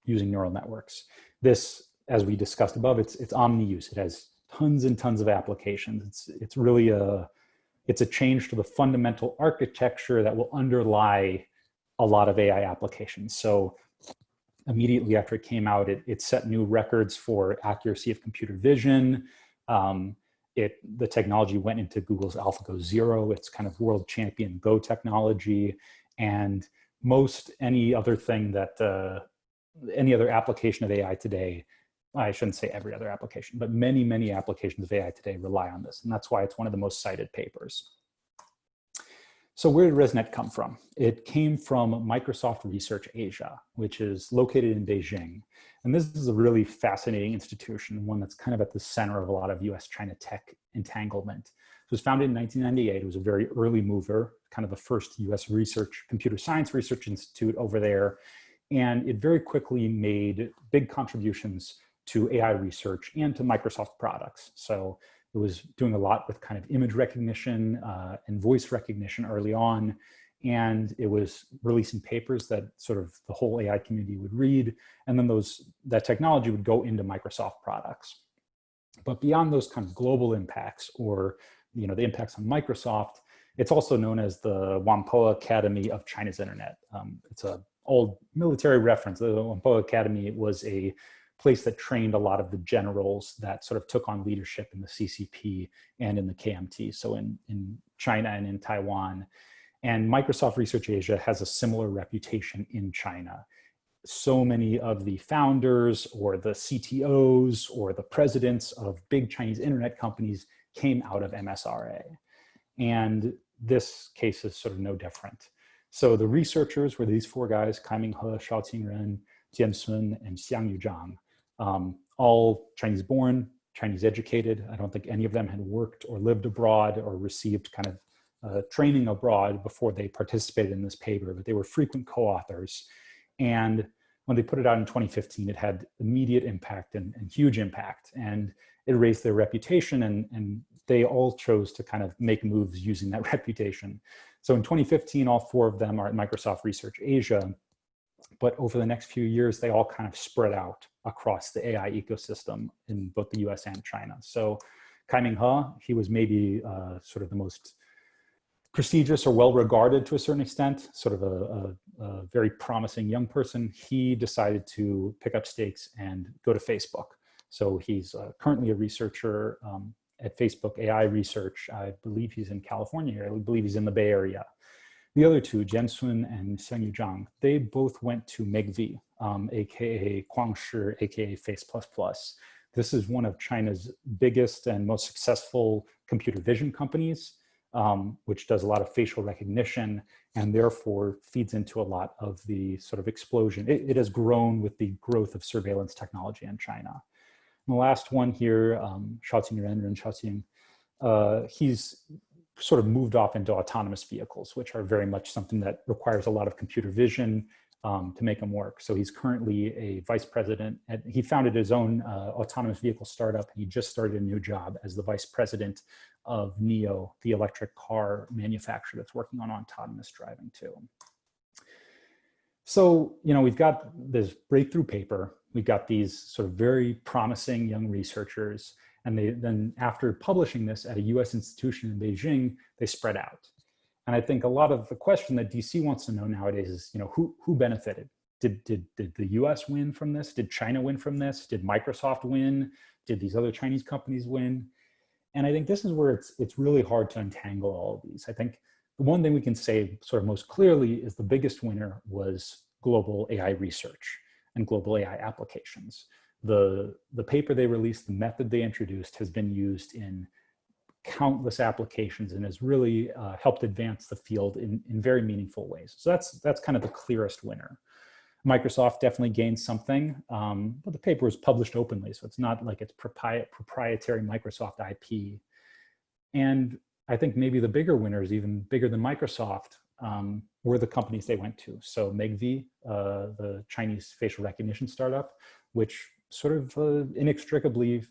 using neural networks. This, as we discussed above, it's omni-use. It has tons and tons of applications. It's really a change to the fundamental architecture that will underlie a lot of AI applications. So immediately after it came out, it set new records for accuracy of computer vision. The technology went into Google's AlphaGo Zero. It's kind of world champion Go technology. And any other application of AI today, I shouldn't say every other application, but many, many applications of AI today rely on this. And that's why it's one of the most cited papers. So where did ResNet come from? It came from Microsoft Research Asia, which is located in Beijing. And this is a really fascinating institution, one that's kind of at the center of a lot of US-China tech entanglement. It was founded in 1998. It was a very early mover, kind of the first US computer science research institute over there. And it very quickly made big contributions to AI research and to Microsoft products. So it was doing a lot with kind of image recognition and voice recognition early on. And it was releasing papers that sort of the whole AI community would read. And then that technology would go into Microsoft products. But beyond those kind of global impacts or the impacts on Microsoft, it's also known as the Whampoa Academy of China's Internet. It's an old military reference. The Whampoa Academy was a place that trained a lot of the generals that sort of took on leadership in the CCP and in the KMT, so in China and in Taiwan. And Microsoft Research Asia has a similar reputation in China. So many of the founders or the CTOs or the presidents of big Chinese internet companies came out of MSRA. And this case is sort of no different. So the researchers were these four guys, Kaiming He, Shao Qingren, Jian Sun, and Xiangyu Zhang, all Chinese born, Chinese educated. I don't think any of them had worked or lived abroad or received kind of training abroad before they participated in this paper, but they were frequent co-authors. And when they put it out in 2015, it had immediate impact and huge impact. And it raised their reputation, and they all chose to kind of make moves using that reputation. So in 2015, all four of them are at Microsoft Research Asia. But over the next few years, they all kind of spread out across the AI ecosystem in both the US and China. So Kaiming He, he was maybe sort of the most prestigious or well-regarded to a certain extent, sort of a very promising young person. He decided to pick up stakes and go to Facebook. So he's currently a researcher at Facebook AI Research. I believe he's in California. I believe he's in the Bay Area. The other two, Jian Sun and Xiangyu Zhang, they both went to Megvii, aka Guangshi, aka Face++. This is one of China's biggest and most successful computer vision companies, which does a lot of facial recognition and therefore feeds into a lot of the sort of explosion. It has grown with the growth of surveillance technology in China. And the last one here, Shao Qingren, Ren Shaoqing, he's sort of moved off into autonomous vehicles, which are very much something that requires a lot of computer vision to make them work. So he's currently a vice president. He founded his own autonomous vehicle startup, and he just started a new job as the vice president of NIO, the electric car manufacturer that's working on autonomous driving too. So, we've got this breakthrough paper. We've got these sort of very promising young researchers. And then after publishing this at a US institution in Beijing, they spread out. And I think a lot of the question that DC wants to know nowadays is, who benefited? Did the US win from this? Did China win from this? Did Microsoft win? Did these other Chinese companies win? And I think this is where it's really hard to untangle all of these. I think the one thing we can say sort of most clearly is the biggest winner was global AI research and global AI applications. The paper they released, the method they introduced has been used in countless applications and has really helped advance the field in very meaningful ways. So that's kind of the clearest winner. Microsoft definitely gained something, but the paper was published openly, so it's not like it's proprietary Microsoft IP. And I think maybe the bigger winners, even bigger than Microsoft, were the companies they went to. So Megvii, the Chinese facial recognition startup, which sort of inextricably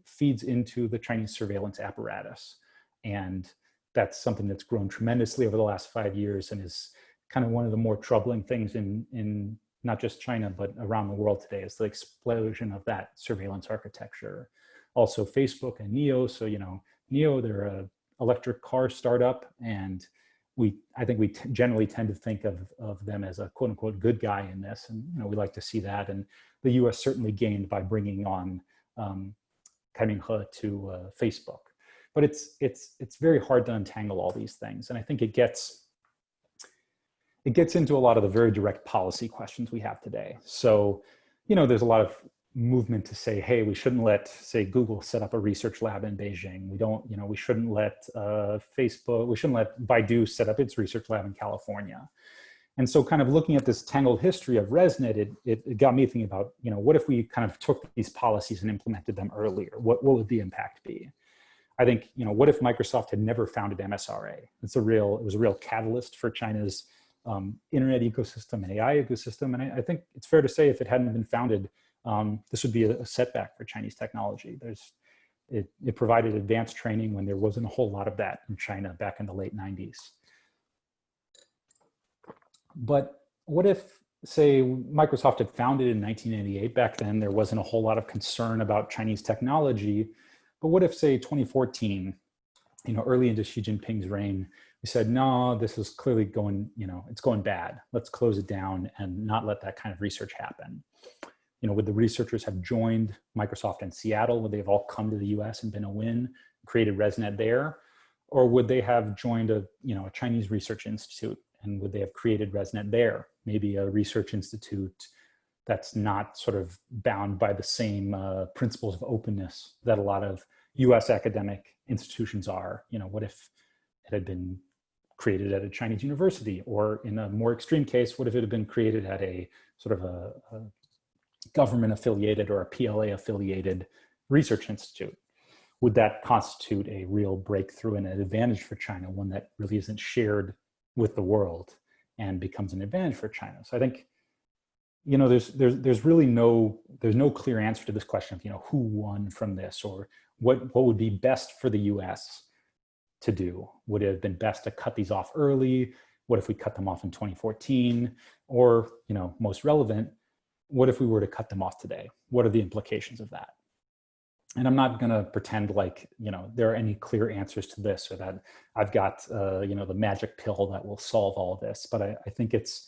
feeds into the Chinese surveillance apparatus. And that's something that's grown tremendously over the last 5 years and is kind of one of the more troubling things in not just China, but around the world today, is the explosion of that surveillance architecture. Also Facebook and NIO. So, NIO, they're an electric car startup, and I think we generally tend to think of them as a quote unquote good guy in this. And, we like to see that. And the US certainly gained by bringing on Kaiming He to Facebook. But it's very hard to untangle all these things. And I think it gets into a lot of the very direct policy questions we have today. So, there's a lot of movement to say, hey, we shouldn't let, say, Google set up a research lab in Beijing. We shouldn't let we shouldn't let Baidu set up its research lab in California. And so kind of looking at this tangled history of ResNet, it got me thinking about, what if we kind of took these policies and implemented them earlier? What would the impact be? I think, what if Microsoft had never founded MSRA? It was a real catalyst for China's internet ecosystem and AI ecosystem. And I think it's fair to say if it hadn't been founded, this would be a setback for Chinese technology. It provided advanced training when there wasn't a whole lot of that in China back in the late 90s. But what if, say, Microsoft had founded in 1988? Back then, there wasn't a whole lot of concern about Chinese technology. But what if, say, 2014, early into Xi Jinping's reign, we said, no, this is clearly going, it's going bad. Let's close it down and not let that kind of research happen. Would the researchers have joined Microsoft in Seattle? Would they have all come to the US and been a win, created ResNet there? Or would they have joined a Chinese research institute, and would they have created ResNet there? Maybe a research institute that's not sort of bound by the same principles of openness that a lot of US academic institutions are. What if it had been created at a Chinese university? Or in a more extreme case, what if it had been created at a sort of a government affiliated or a PLA affiliated research institute? Would that constitute a real breakthrough and an advantage for China, one that really isn't shared with the world and becomes an advantage for China? So I think, there's really no clear answer to this question of, who won from this, or what would be best for the US to do. Would it have been best to cut these off early? What if we cut them off in 2014? Or, most relevant, what if we were to cut them off today? What are the implications of that? And I'm not going to pretend like, there are any clear answers to this, or that I've got, the magic pill that will solve all of this. But I think it's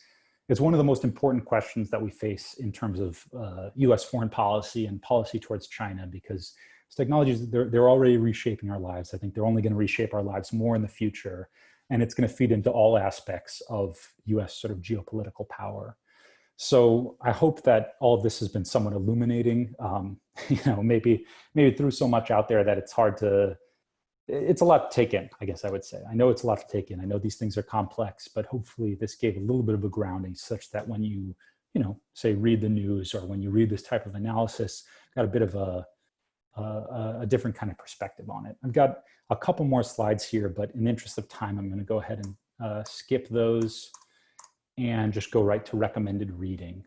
one of the most important questions that we face in terms of US foreign policy and policy towards China, because technologies, they're already reshaping our lives. I think they're only going to reshape our lives more in the future. And it's going to feed into all aspects of US sort of geopolitical power. So I hope that all of this has been somewhat illuminating. Maybe threw so much out there that it's a lot to take in, I guess I would say. I know it's a lot to take in. I know these things are complex, but hopefully this gave a little bit of a grounding such that when you, say read the news, or when you read this type of analysis, got a bit of a different kind of perspective on it. I've got a couple more slides here, but in the interest of time, I'm going to go ahead and skip those and just go right to recommended reading.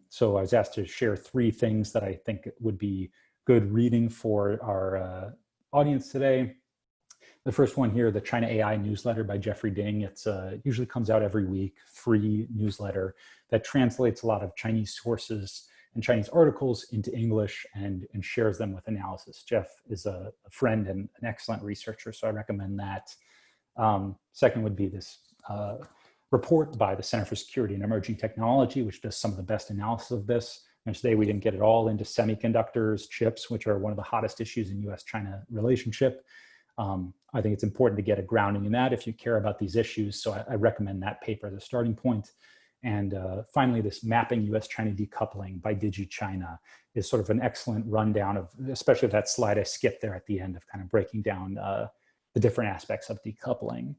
So I was asked to share 3 things that I think would be good reading for our audience today. The first one here, the China AI newsletter by Jeffrey Ding. It's usually comes out every week, free newsletter that translates a lot of Chinese sources and Chinese articles into English and shares them with analysis. Jeff is a friend and an excellent researcher, so I recommend that. Second would be this report by the Center for Security and Emerging Technology, which does some of the best analysis of this. And today we didn't get it all into semiconductors, chips, which are one of the hottest issues in US-China relationship. I think it's important to get a grounding in that if you care about these issues. So I recommend that paper as a starting point. And finally, this Mapping US-China Decoupling by DigiChina is sort of an excellent rundown of, especially that slide I skipped there at the end, of kind of breaking down the different aspects of decoupling.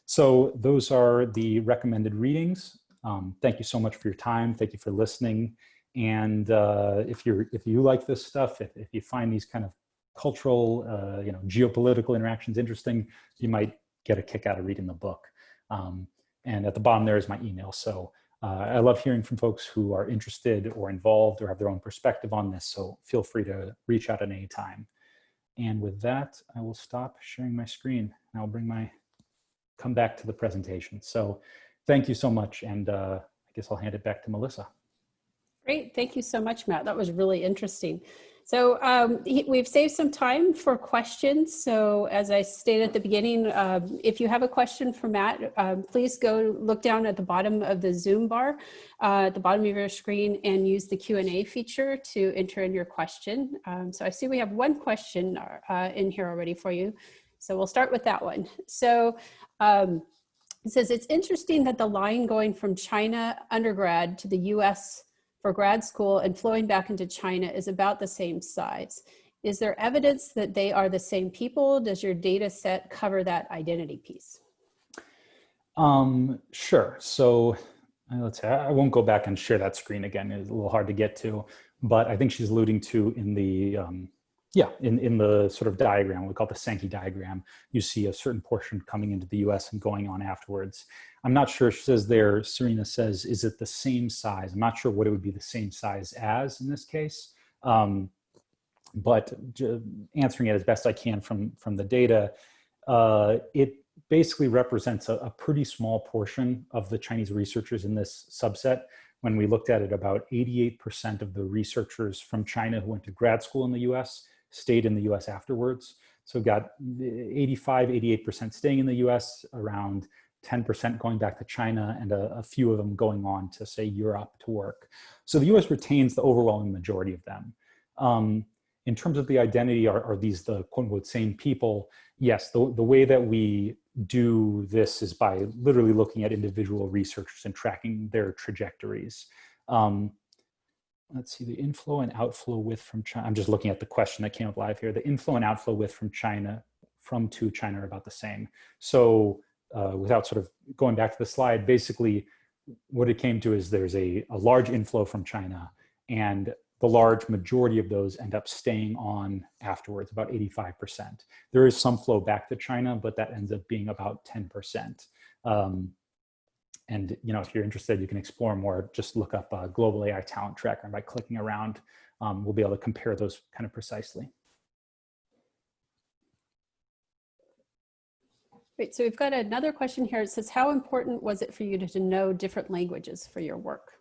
So those are the recommended readings. Thank you so much for your time. Thank you for listening. And if you like this stuff, if you find these kind of cultural, geopolitical interactions interesting, you might get a kick out of reading the book. And at the bottom there is my email. So I love hearing from folks who are interested or involved or have their own perspective on this. So feel free to reach out at any time. And with that, I will stop sharing my screen and I'll come back to the presentation. So thank you so much. And I guess I'll hand it back to Melissa. Great. Thank you so much, Matt. That was really interesting. So we've saved some time for questions. So as I stated at the beginning, if you have a question for Matt, please go look down at the bottom of the Zoom bar at the bottom of your screen and use the Q&A feature to enter in your question. So I see we have one question in here already for you. So we'll start with that one. So it says, it's interesting that the line going from China undergrad to the US for grad school and flowing back into China is about the same size. Is there evidence that they are the same people? Does your data set cover that identity piece? Sure. So let's say, I won't go back and share that screen again. It's a little hard to get to, but I think she's alluding to in the Yeah, in the sort of diagram, we call it the Sankey diagram, you see a certain portion coming into the US and going on afterwards. I'm not sure, she says there, Serena says, is it the same size? I'm not sure what it would be the same size as in this case. But answering it as best I can from the data, it basically represents a pretty small portion of the Chinese researchers in this subset. When we looked at it, about 88% of the researchers from China who went to grad school in the US stayed in the US afterwards. So got 85, 88% staying in the US, around 10% going back to China, and a few of them going on to, say, Europe to work. So the US retains the overwhelming majority of them. In terms of the identity, are these the quote unquote same people? Yes, the way that we do this is by literally looking at individual researchers and tracking their trajectories. Let's see, the inflow and outflow width from China. I'm just looking at the question that came up live here. The inflow and outflow width from China, to China, are about the same. So without sort of going back to the slide, basically what it came to is there's a large inflow from China, and the large majority of those end up staying on afterwards, about 85%. There is some flow back to China, but that ends up being about 10%. And if you're interested, you can explore more. Just look up Global AI Talent Tracker, and by clicking around, we'll be able to compare those kind of precisely. Great, so we've got another question here. It says, how important was it for you to know different languages for your work?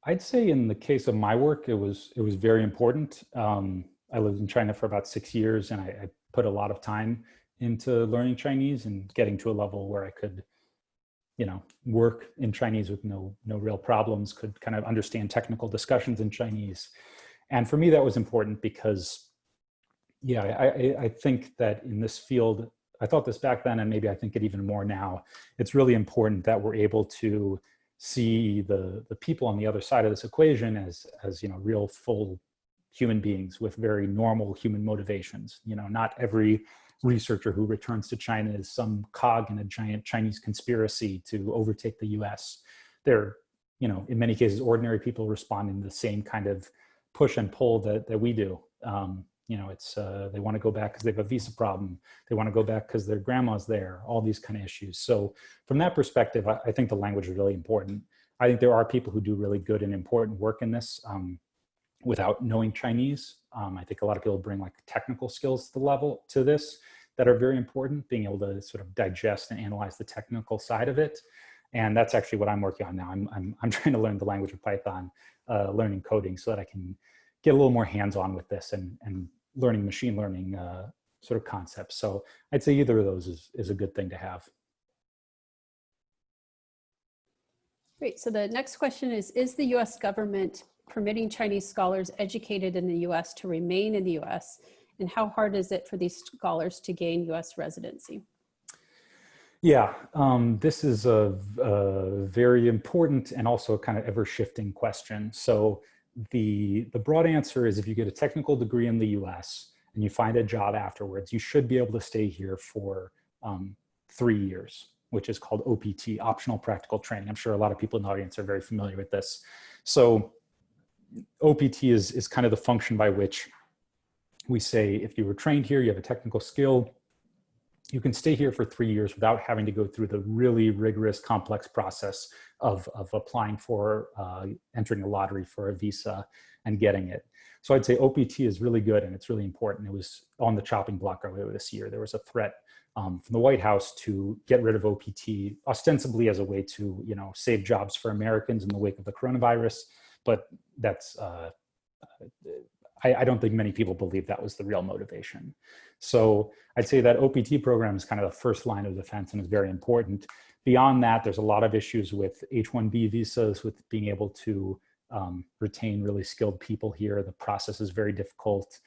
I'd say in the case of my work, it was very important. I lived in China for about 6 years, and I put a lot of time into learning Chinese and getting to a level where I could, work in Chinese with no real problems, could kind of understand technical discussions in Chinese. And for me, that was important because, I think that in this field, I thought this back then, and maybe I think it even more now, it's really important that we're able to see the people on the other side of this equation as real full human beings with very normal human motivations. Not every researcher who returns to China is some cog in a giant Chinese conspiracy to overtake the US. They're, in many cases, ordinary people responding to the same kind of push and pull that we do. It's they want to go back because they have a visa problem. They want to go back because their grandma's there, all these kind of issues. So from that perspective, I think the language is really important. I think there are people who do really good and important work in this without knowing Chinese. I think a lot of people bring like technical skills to this that are very important, being able to sort of digest and analyze the technical side of it. And that's actually what I'm working on now. I'm trying to learn the language of Python, learning coding, so that I can get a little more hands-on with this and learning machine learning sort of concepts. So I'd say either of those is a good thing to have. Great, so the next question is the US government permitting Chinese scholars educated in the US to remain in the US? And how hard is it for these scholars to gain US residency? Yeah, this is a very important and also kind of ever-shifting question. So the broad answer is, if you get a technical degree in the US and you find a job afterwards, you should be able to stay here for 3 years, which is called OPT, Optional Practical Training. I'm sure a lot of people in the audience are very familiar with this. So OPT is kind of the function by which we say, if you were trained here, you have a technical skill, you can stay here for 3 years without having to go through the really rigorous, complex process of applying for, entering a lottery for a visa and getting it. So I'd say OPT is really good, and it's really important. It was on the chopping block earlier this year. There was a threat from the White House to get rid of OPT, ostensibly as a way to, save jobs for Americans in the wake of the coronavirus. But that's, I don't think many people believe that was the real motivation. So I'd say that OPT program is kind of the first line of defense and is very important. Beyond that, there's a lot of issues with H-1B visas, with being able to retain really skilled people here. The process is very difficult.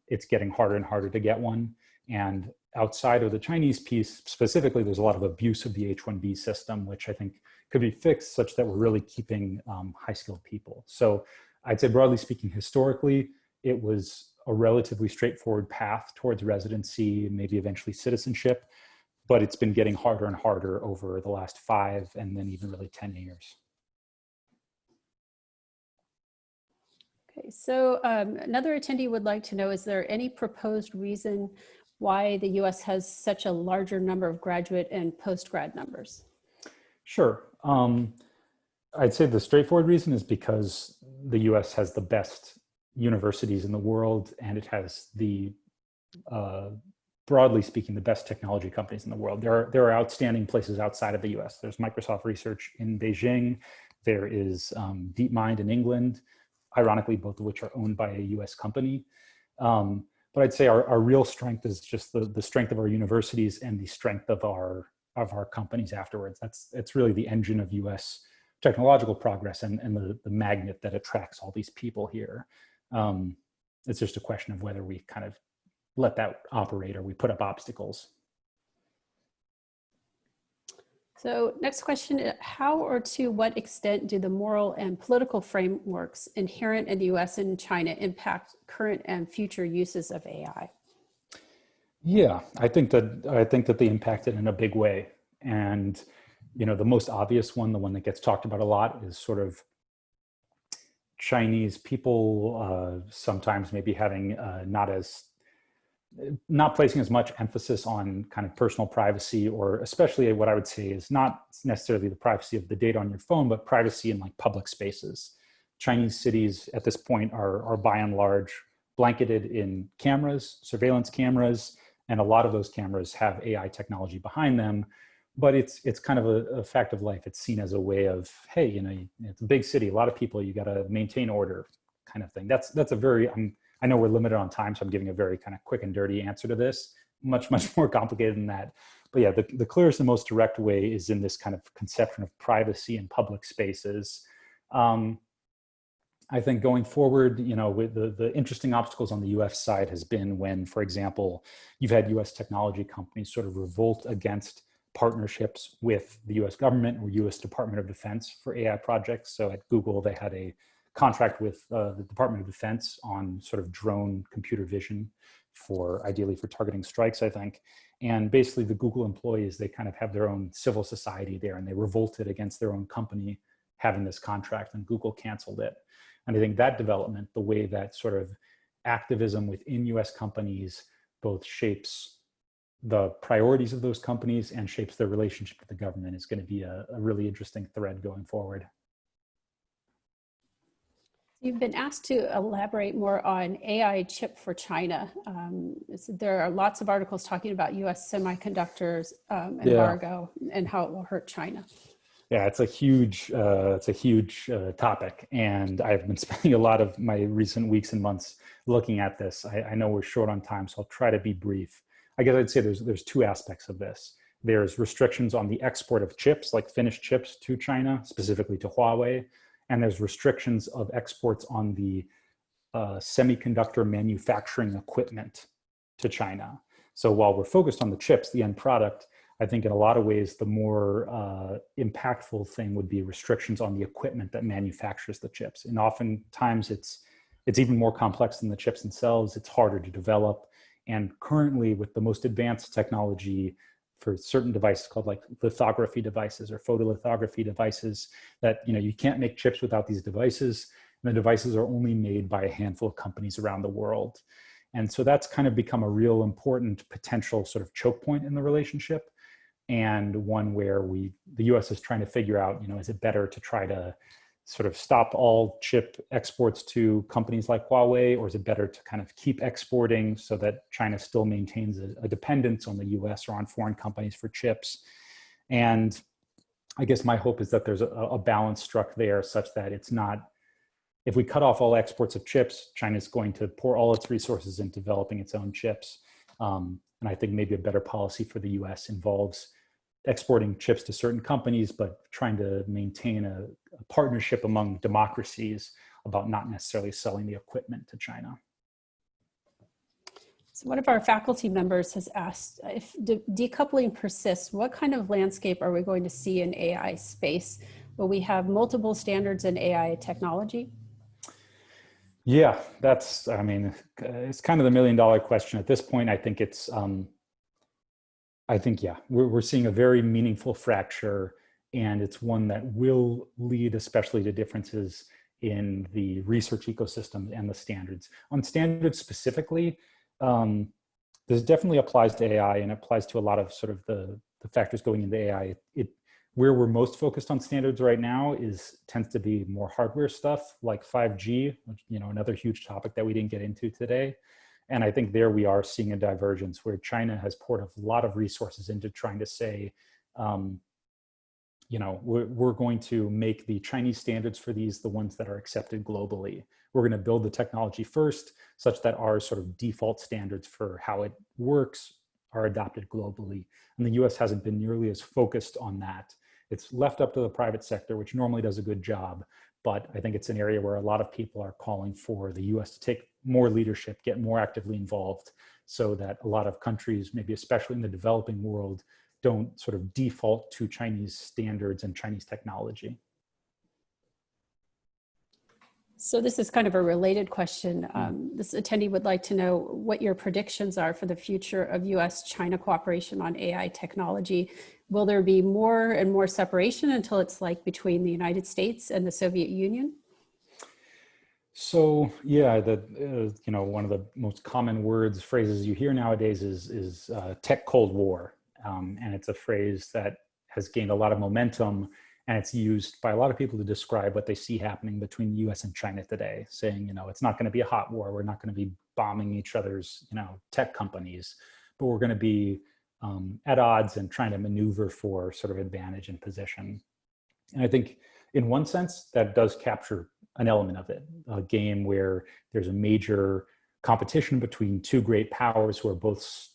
It's getting harder and harder to get one. And outside of the Chinese piece, specifically, there's a lot of abuse of the H-1B system, which I think could be fixed such that we're really keeping high-skilled people. So I'd say, broadly speaking, historically, it was a relatively straightforward path towards residency, maybe eventually citizenship, but it's been getting harder and harder over the last 5 and then even really 10 years. Okay, so another attendee would like to know, is there any proposed reason why the US has such a larger number of graduate and post-grad numbers? Sure. I'd say the straightforward reason is because the US has the best universities in the world, and it has the, broadly speaking, the best technology companies in the world. There are outstanding places outside of the US. There's Microsoft Research in Beijing. There is DeepMind in England, ironically, both of which are owned by a US company. But I'd say our real strength is just the strength of our universities and the strength of our companies afterwards. It's really the engine of US technological progress and the magnet that attracts all these people here. It's just a question of whether we kind of let that operate or we put up obstacles. So next question, how or to what extent do the moral and political frameworks inherent in the US and China impact current and future uses of AI? Yeah, I think that they impact it in a big way. And, you know, the most obvious one, the one that gets talked about a lot, is sort of Chinese people sometimes maybe having not placing as much emphasis on kind of personal privacy, or especially what I would say is not necessarily the privacy of the data on your phone, but privacy in like public spaces. Chinese cities at this point are by and large blanketed in cameras, surveillance cameras, and a lot of those cameras have AI technology behind them. But it's kind of a fact of life. It's seen as a way of, hey, you know, it's a big city, a lot of people, you got to maintain order, kind of thing. That's a very, I know we're limited on time, so I'm giving a very kind of quick and dirty answer to this. Much more complicated than that. But yeah, the clearest and most direct way is in this kind of conception of privacy in public spaces. I think going forward, you know, with the interesting obstacles on the US side has been when, for example, you've had US technology companies sort of revolt against partnerships with the US government or US Department of Defense for AI projects. So at Google, they had a contract with the Department of Defense on sort of drone computer vision ideally for targeting strikes, I think. And basically the Google employees, they kind of have their own civil society there, and they revolted against their own company having this contract, and Google canceled it. And I think that development, the way that sort of activism within US companies both shapes the priorities of those companies and shapes their relationship with the government, is going to be a really interesting thread going forward. You've been asked to elaborate more on AI chip for China. There are lots of articles talking about US semiconductors embargo and how it will hurt China. Yeah, it's a huge topic, and I've been spending a lot of my recent weeks and months looking at this. I know we're short on time, so I'll try to be brief. I guess I'd say there's two aspects of this. There's restrictions on the export of chips, like finished chips, to China, specifically to Huawei, and there's restrictions of exports on the semiconductor manufacturing equipment to China. So while we're focused on the chips, the end product, I think in a lot of ways, the more impactful thing would be restrictions on the equipment that manufactures the chips. And oftentimes it's even more complex than the chips themselves. It's harder to develop. And currently, with the most advanced technology for certain devices called like lithography devices or photolithography devices, that, you know, you can't make chips without these devices. And the devices are only made by a handful of companies around the world. And so that's kind of become a real important potential sort of choke point in the relationship, and one where the US is trying to figure out, you know, is it better to try to sort of stop all chip exports to companies like Huawei, or is it better to kind of keep exporting so that China still maintains a dependence on the US or on foreign companies for chips? And I guess my hope is that there's a balance struck there, such that it's not, if we cut off all exports of chips, China's going to pour all its resources into developing its own chips. And I think maybe a better policy for the US involves exporting chips to certain companies, but trying to maintain a partnership among democracies about not necessarily selling the equipment to China. So one of our faculty members has asked, if decoupling persists, what kind of landscape are we going to see in AI space? Will we have multiple standards in AI technology? Yeah, it's kind of the $1 million question at this point. I think yeah, we're seeing a very meaningful fracture, and it's one that will lead especially to differences in the research ecosystem and the standards. On standards specifically, this definitely applies to AI, and it applies to a lot of sort of the factors going into AI. Where we're most focused on standards right now tends to be more hardware stuff like 5G, which, another huge topic that we didn't get into today. And I think there we are seeing a divergence where China has poured a lot of resources into trying to say, we're going to make the Chinese standards for these the ones that are accepted globally. We're going to build the technology first such that our sort of default standards for how it works are adopted globally. And the US hasn't been nearly as focused on that. It's left up to the private sector, which normally does a good job. But I think it's an area where a lot of people are calling for the US to take more leadership, get more actively involved, so that a lot of countries, maybe especially in the developing world, don't sort of default to Chinese standards and Chinese technology. So this is kind of a related question. This attendee would like to know what your predictions are for the future of US-China cooperation on AI technology. Will there be more and more separation until it's like between the United States and the Soviet Union? So yeah, one of the most common phrases you hear nowadays is tech Cold War. And it's a phrase that has gained a lot of momentum, and it's used by a lot of people to describe what they see happening between the US and China today, saying, it's not going to be a hot war. We're not going to be bombing each other's, tech companies, but we're going to be at odds and trying to maneuver for sort of advantage and position. And I think in one sense, that does capture an element of it, a game where there's a major competition between two great powers who are both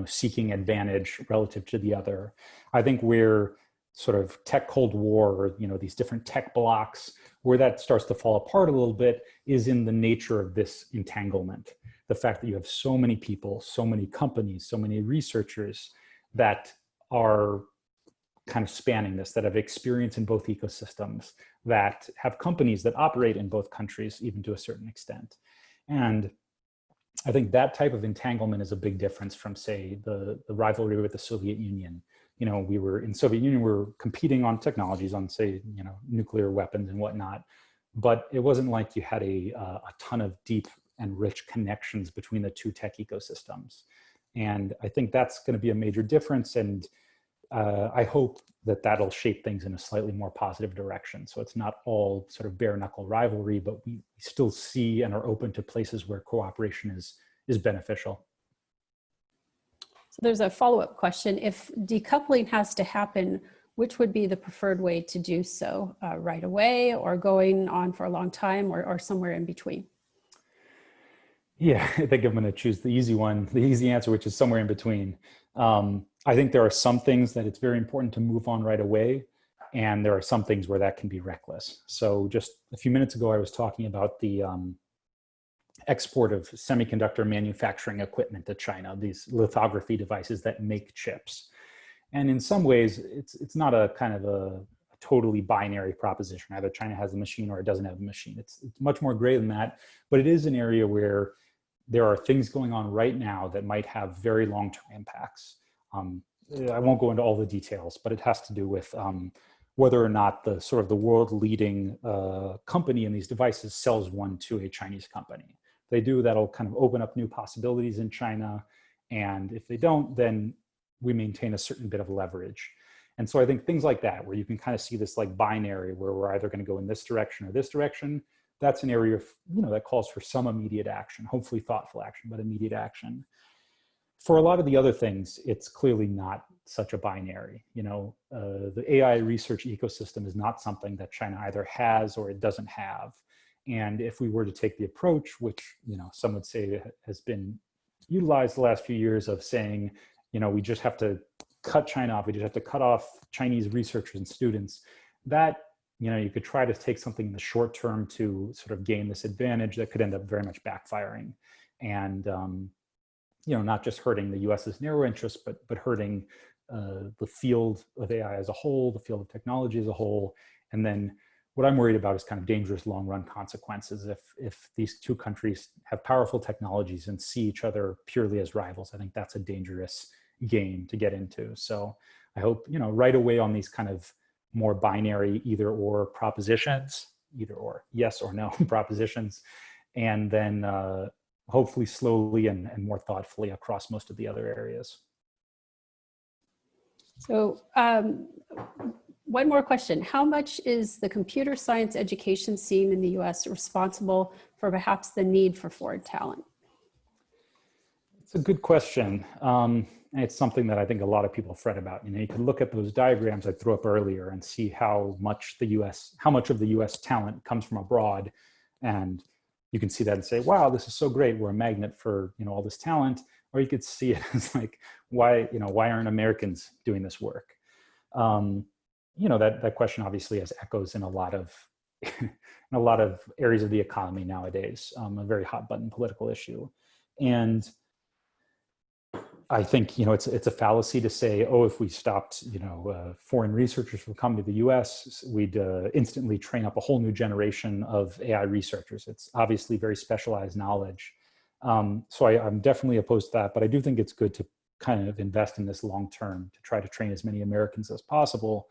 seeking advantage relative to the other. I think where sort of tech Cold War, or these different tech blocks, where that starts to fall apart a little bit is in the nature of this entanglement. The fact that you have so many people, so many companies, so many researchers that are kind of spanning this, that have experience in both ecosystems, that have companies that operate in both countries, even to a certain extent. And I think that type of entanglement is a big difference from, say, the rivalry with the Soviet Union. We were in Soviet Union, we were competing on technologies, on, say, nuclear weapons and whatnot, but it wasn't like you had a ton of deep and rich connections between the two tech ecosystems. And I think that's going to be a major difference. And I hope that that'll shape things in a slightly more positive direction. So it's not all sort of bare knuckle rivalry, but we still see and are open to places where cooperation is beneficial. So there's a follow-up question. If decoupling has to happen, which would be the preferred way to do so? Right away, or going on for a long time, or somewhere in between? Yeah, I think I'm going to choose the easy answer, which is somewhere in between. I think there are some things that it's very important to move on right away, and there are some things where that can be reckless. So just a few minutes ago, I was talking about the export of semiconductor manufacturing equipment to China, these lithography devices that make chips. And in some ways, it's not a kind of a totally binary proposition. Either China has a machine or it doesn't have a machine. It's much more gray than that, but it is an area where there are things going on right now that might have very long-term impacts. I won't go into all the details, but it has to do with whether or not the sort of the world-leading company in these devices sells one to a Chinese company. If they do, that'll kind of open up new possibilities in China. And if they don't, then we maintain a certain bit of leverage. And so I think things like that, where you can kind of see this like binary where we're either going to go in this direction or this direction, that's an area of, that calls for some immediate action, hopefully thoughtful action, but immediate action. For a lot of the other things, it's clearly not such a binary. The AI research ecosystem is not something that China either has or it doesn't have. And if we were to take the approach, which some would say has been utilized the last few years, of saying, we just have to cut China off, we just have to cut off Chinese researchers and students, that you could try to take something in the short term to sort of gain this advantage that could end up very much backfiring. And not just hurting the US's narrow interests, but hurting the field of AI as a whole, the field of technology as a whole. And then what I'm worried about is kind of dangerous long run consequences. If these two countries have powerful technologies and see each other purely as rivals, I think that's a dangerous game to get into. So I hope, right away on these kind of more binary either or propositions, either or, yes or no propositions, and then hopefully slowly and more thoughtfully across most of the other areas. So one more question. How much is the computer science education scene in the US responsible for perhaps the need for foreign talent? It's a good question. And it's something that I think a lot of people fret about. You know, you can look at those diagrams I threw up earlier and see how much of the US talent comes from abroad. And you can see that and say, wow, this is so great. We're a magnet for, you know, all this talent. Or you could see it as like, why aren't Americans doing this work? You know, that question obviously has echoes in a lot of areas of the economy nowadays, a very hot button political issue. And I think, you know, it's a fallacy to say, oh, if we stopped, you know, foreign researchers from coming to the US, we'd instantly train up a whole new generation of AI researchers. It's obviously very specialized knowledge. So I'm definitely opposed to that, but I do think it's good to kind of invest in this long term to try to train as many Americans as possible.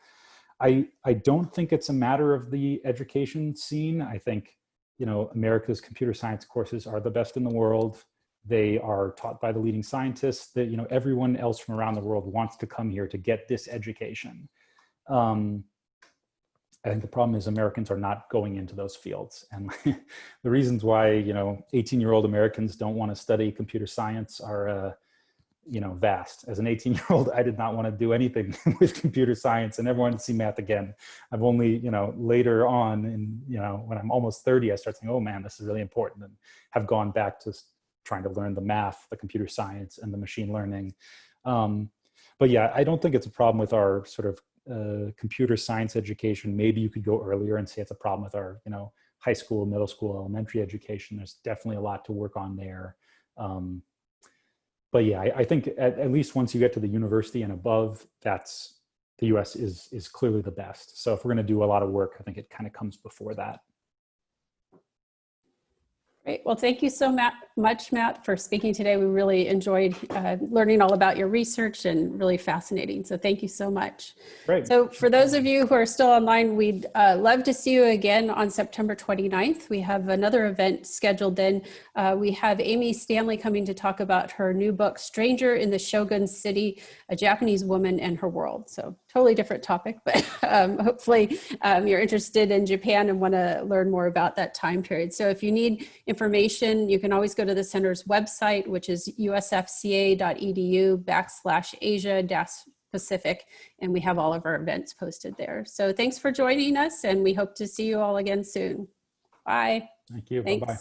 I don't think it's a matter of the education scene. I think, you know, America's computer science courses are the best in the world. They are taught by the leading scientists. That, you know, everyone else from around the world wants to come here to get this education. I think the problem is Americans are not going into those fields. And the reasons why, you know, 18-year-old Americans don't want to study computer science are, you know, vast. As an 18-year-old, I did not want to do anything with computer science and never wanted to see math again. I've only, you know, later on, and, you know, when I'm almost 30, I start saying, oh man, this is really important, and have gone back to trying to learn the math, the computer science, and the machine learning. But yeah, I don't think it's a problem with our sort of computer science education. Maybe you could go earlier and say it's a problem with our, you know, high school, middle school, elementary education. There's definitely a lot to work on there. But yeah, I think at least once you get to the university and above, the US is clearly the best. So if we're going to do a lot of work, I think it kind of comes before that. Great. Well, thank you so much, Matt, for speaking today. We really enjoyed learning all about your research, and really fascinating. So thank you so much. Great. So for those of you who are still online, we'd love to see you again on September 29th. We have another event scheduled then. We have Amy Stanley coming to talk about her new book, Stranger in the Shogun City, A Japanese Woman and Her World. So totally different topic, but hopefully you're interested in Japan and want to learn more about that time period. So if you need information, you can always go to the center's website, which is usfca.edu/Asia-Pacific, and we have all of our events posted there. So thanks for joining us, and we hope to see you all again soon. Bye. Thank you. Thanks. Bye-bye.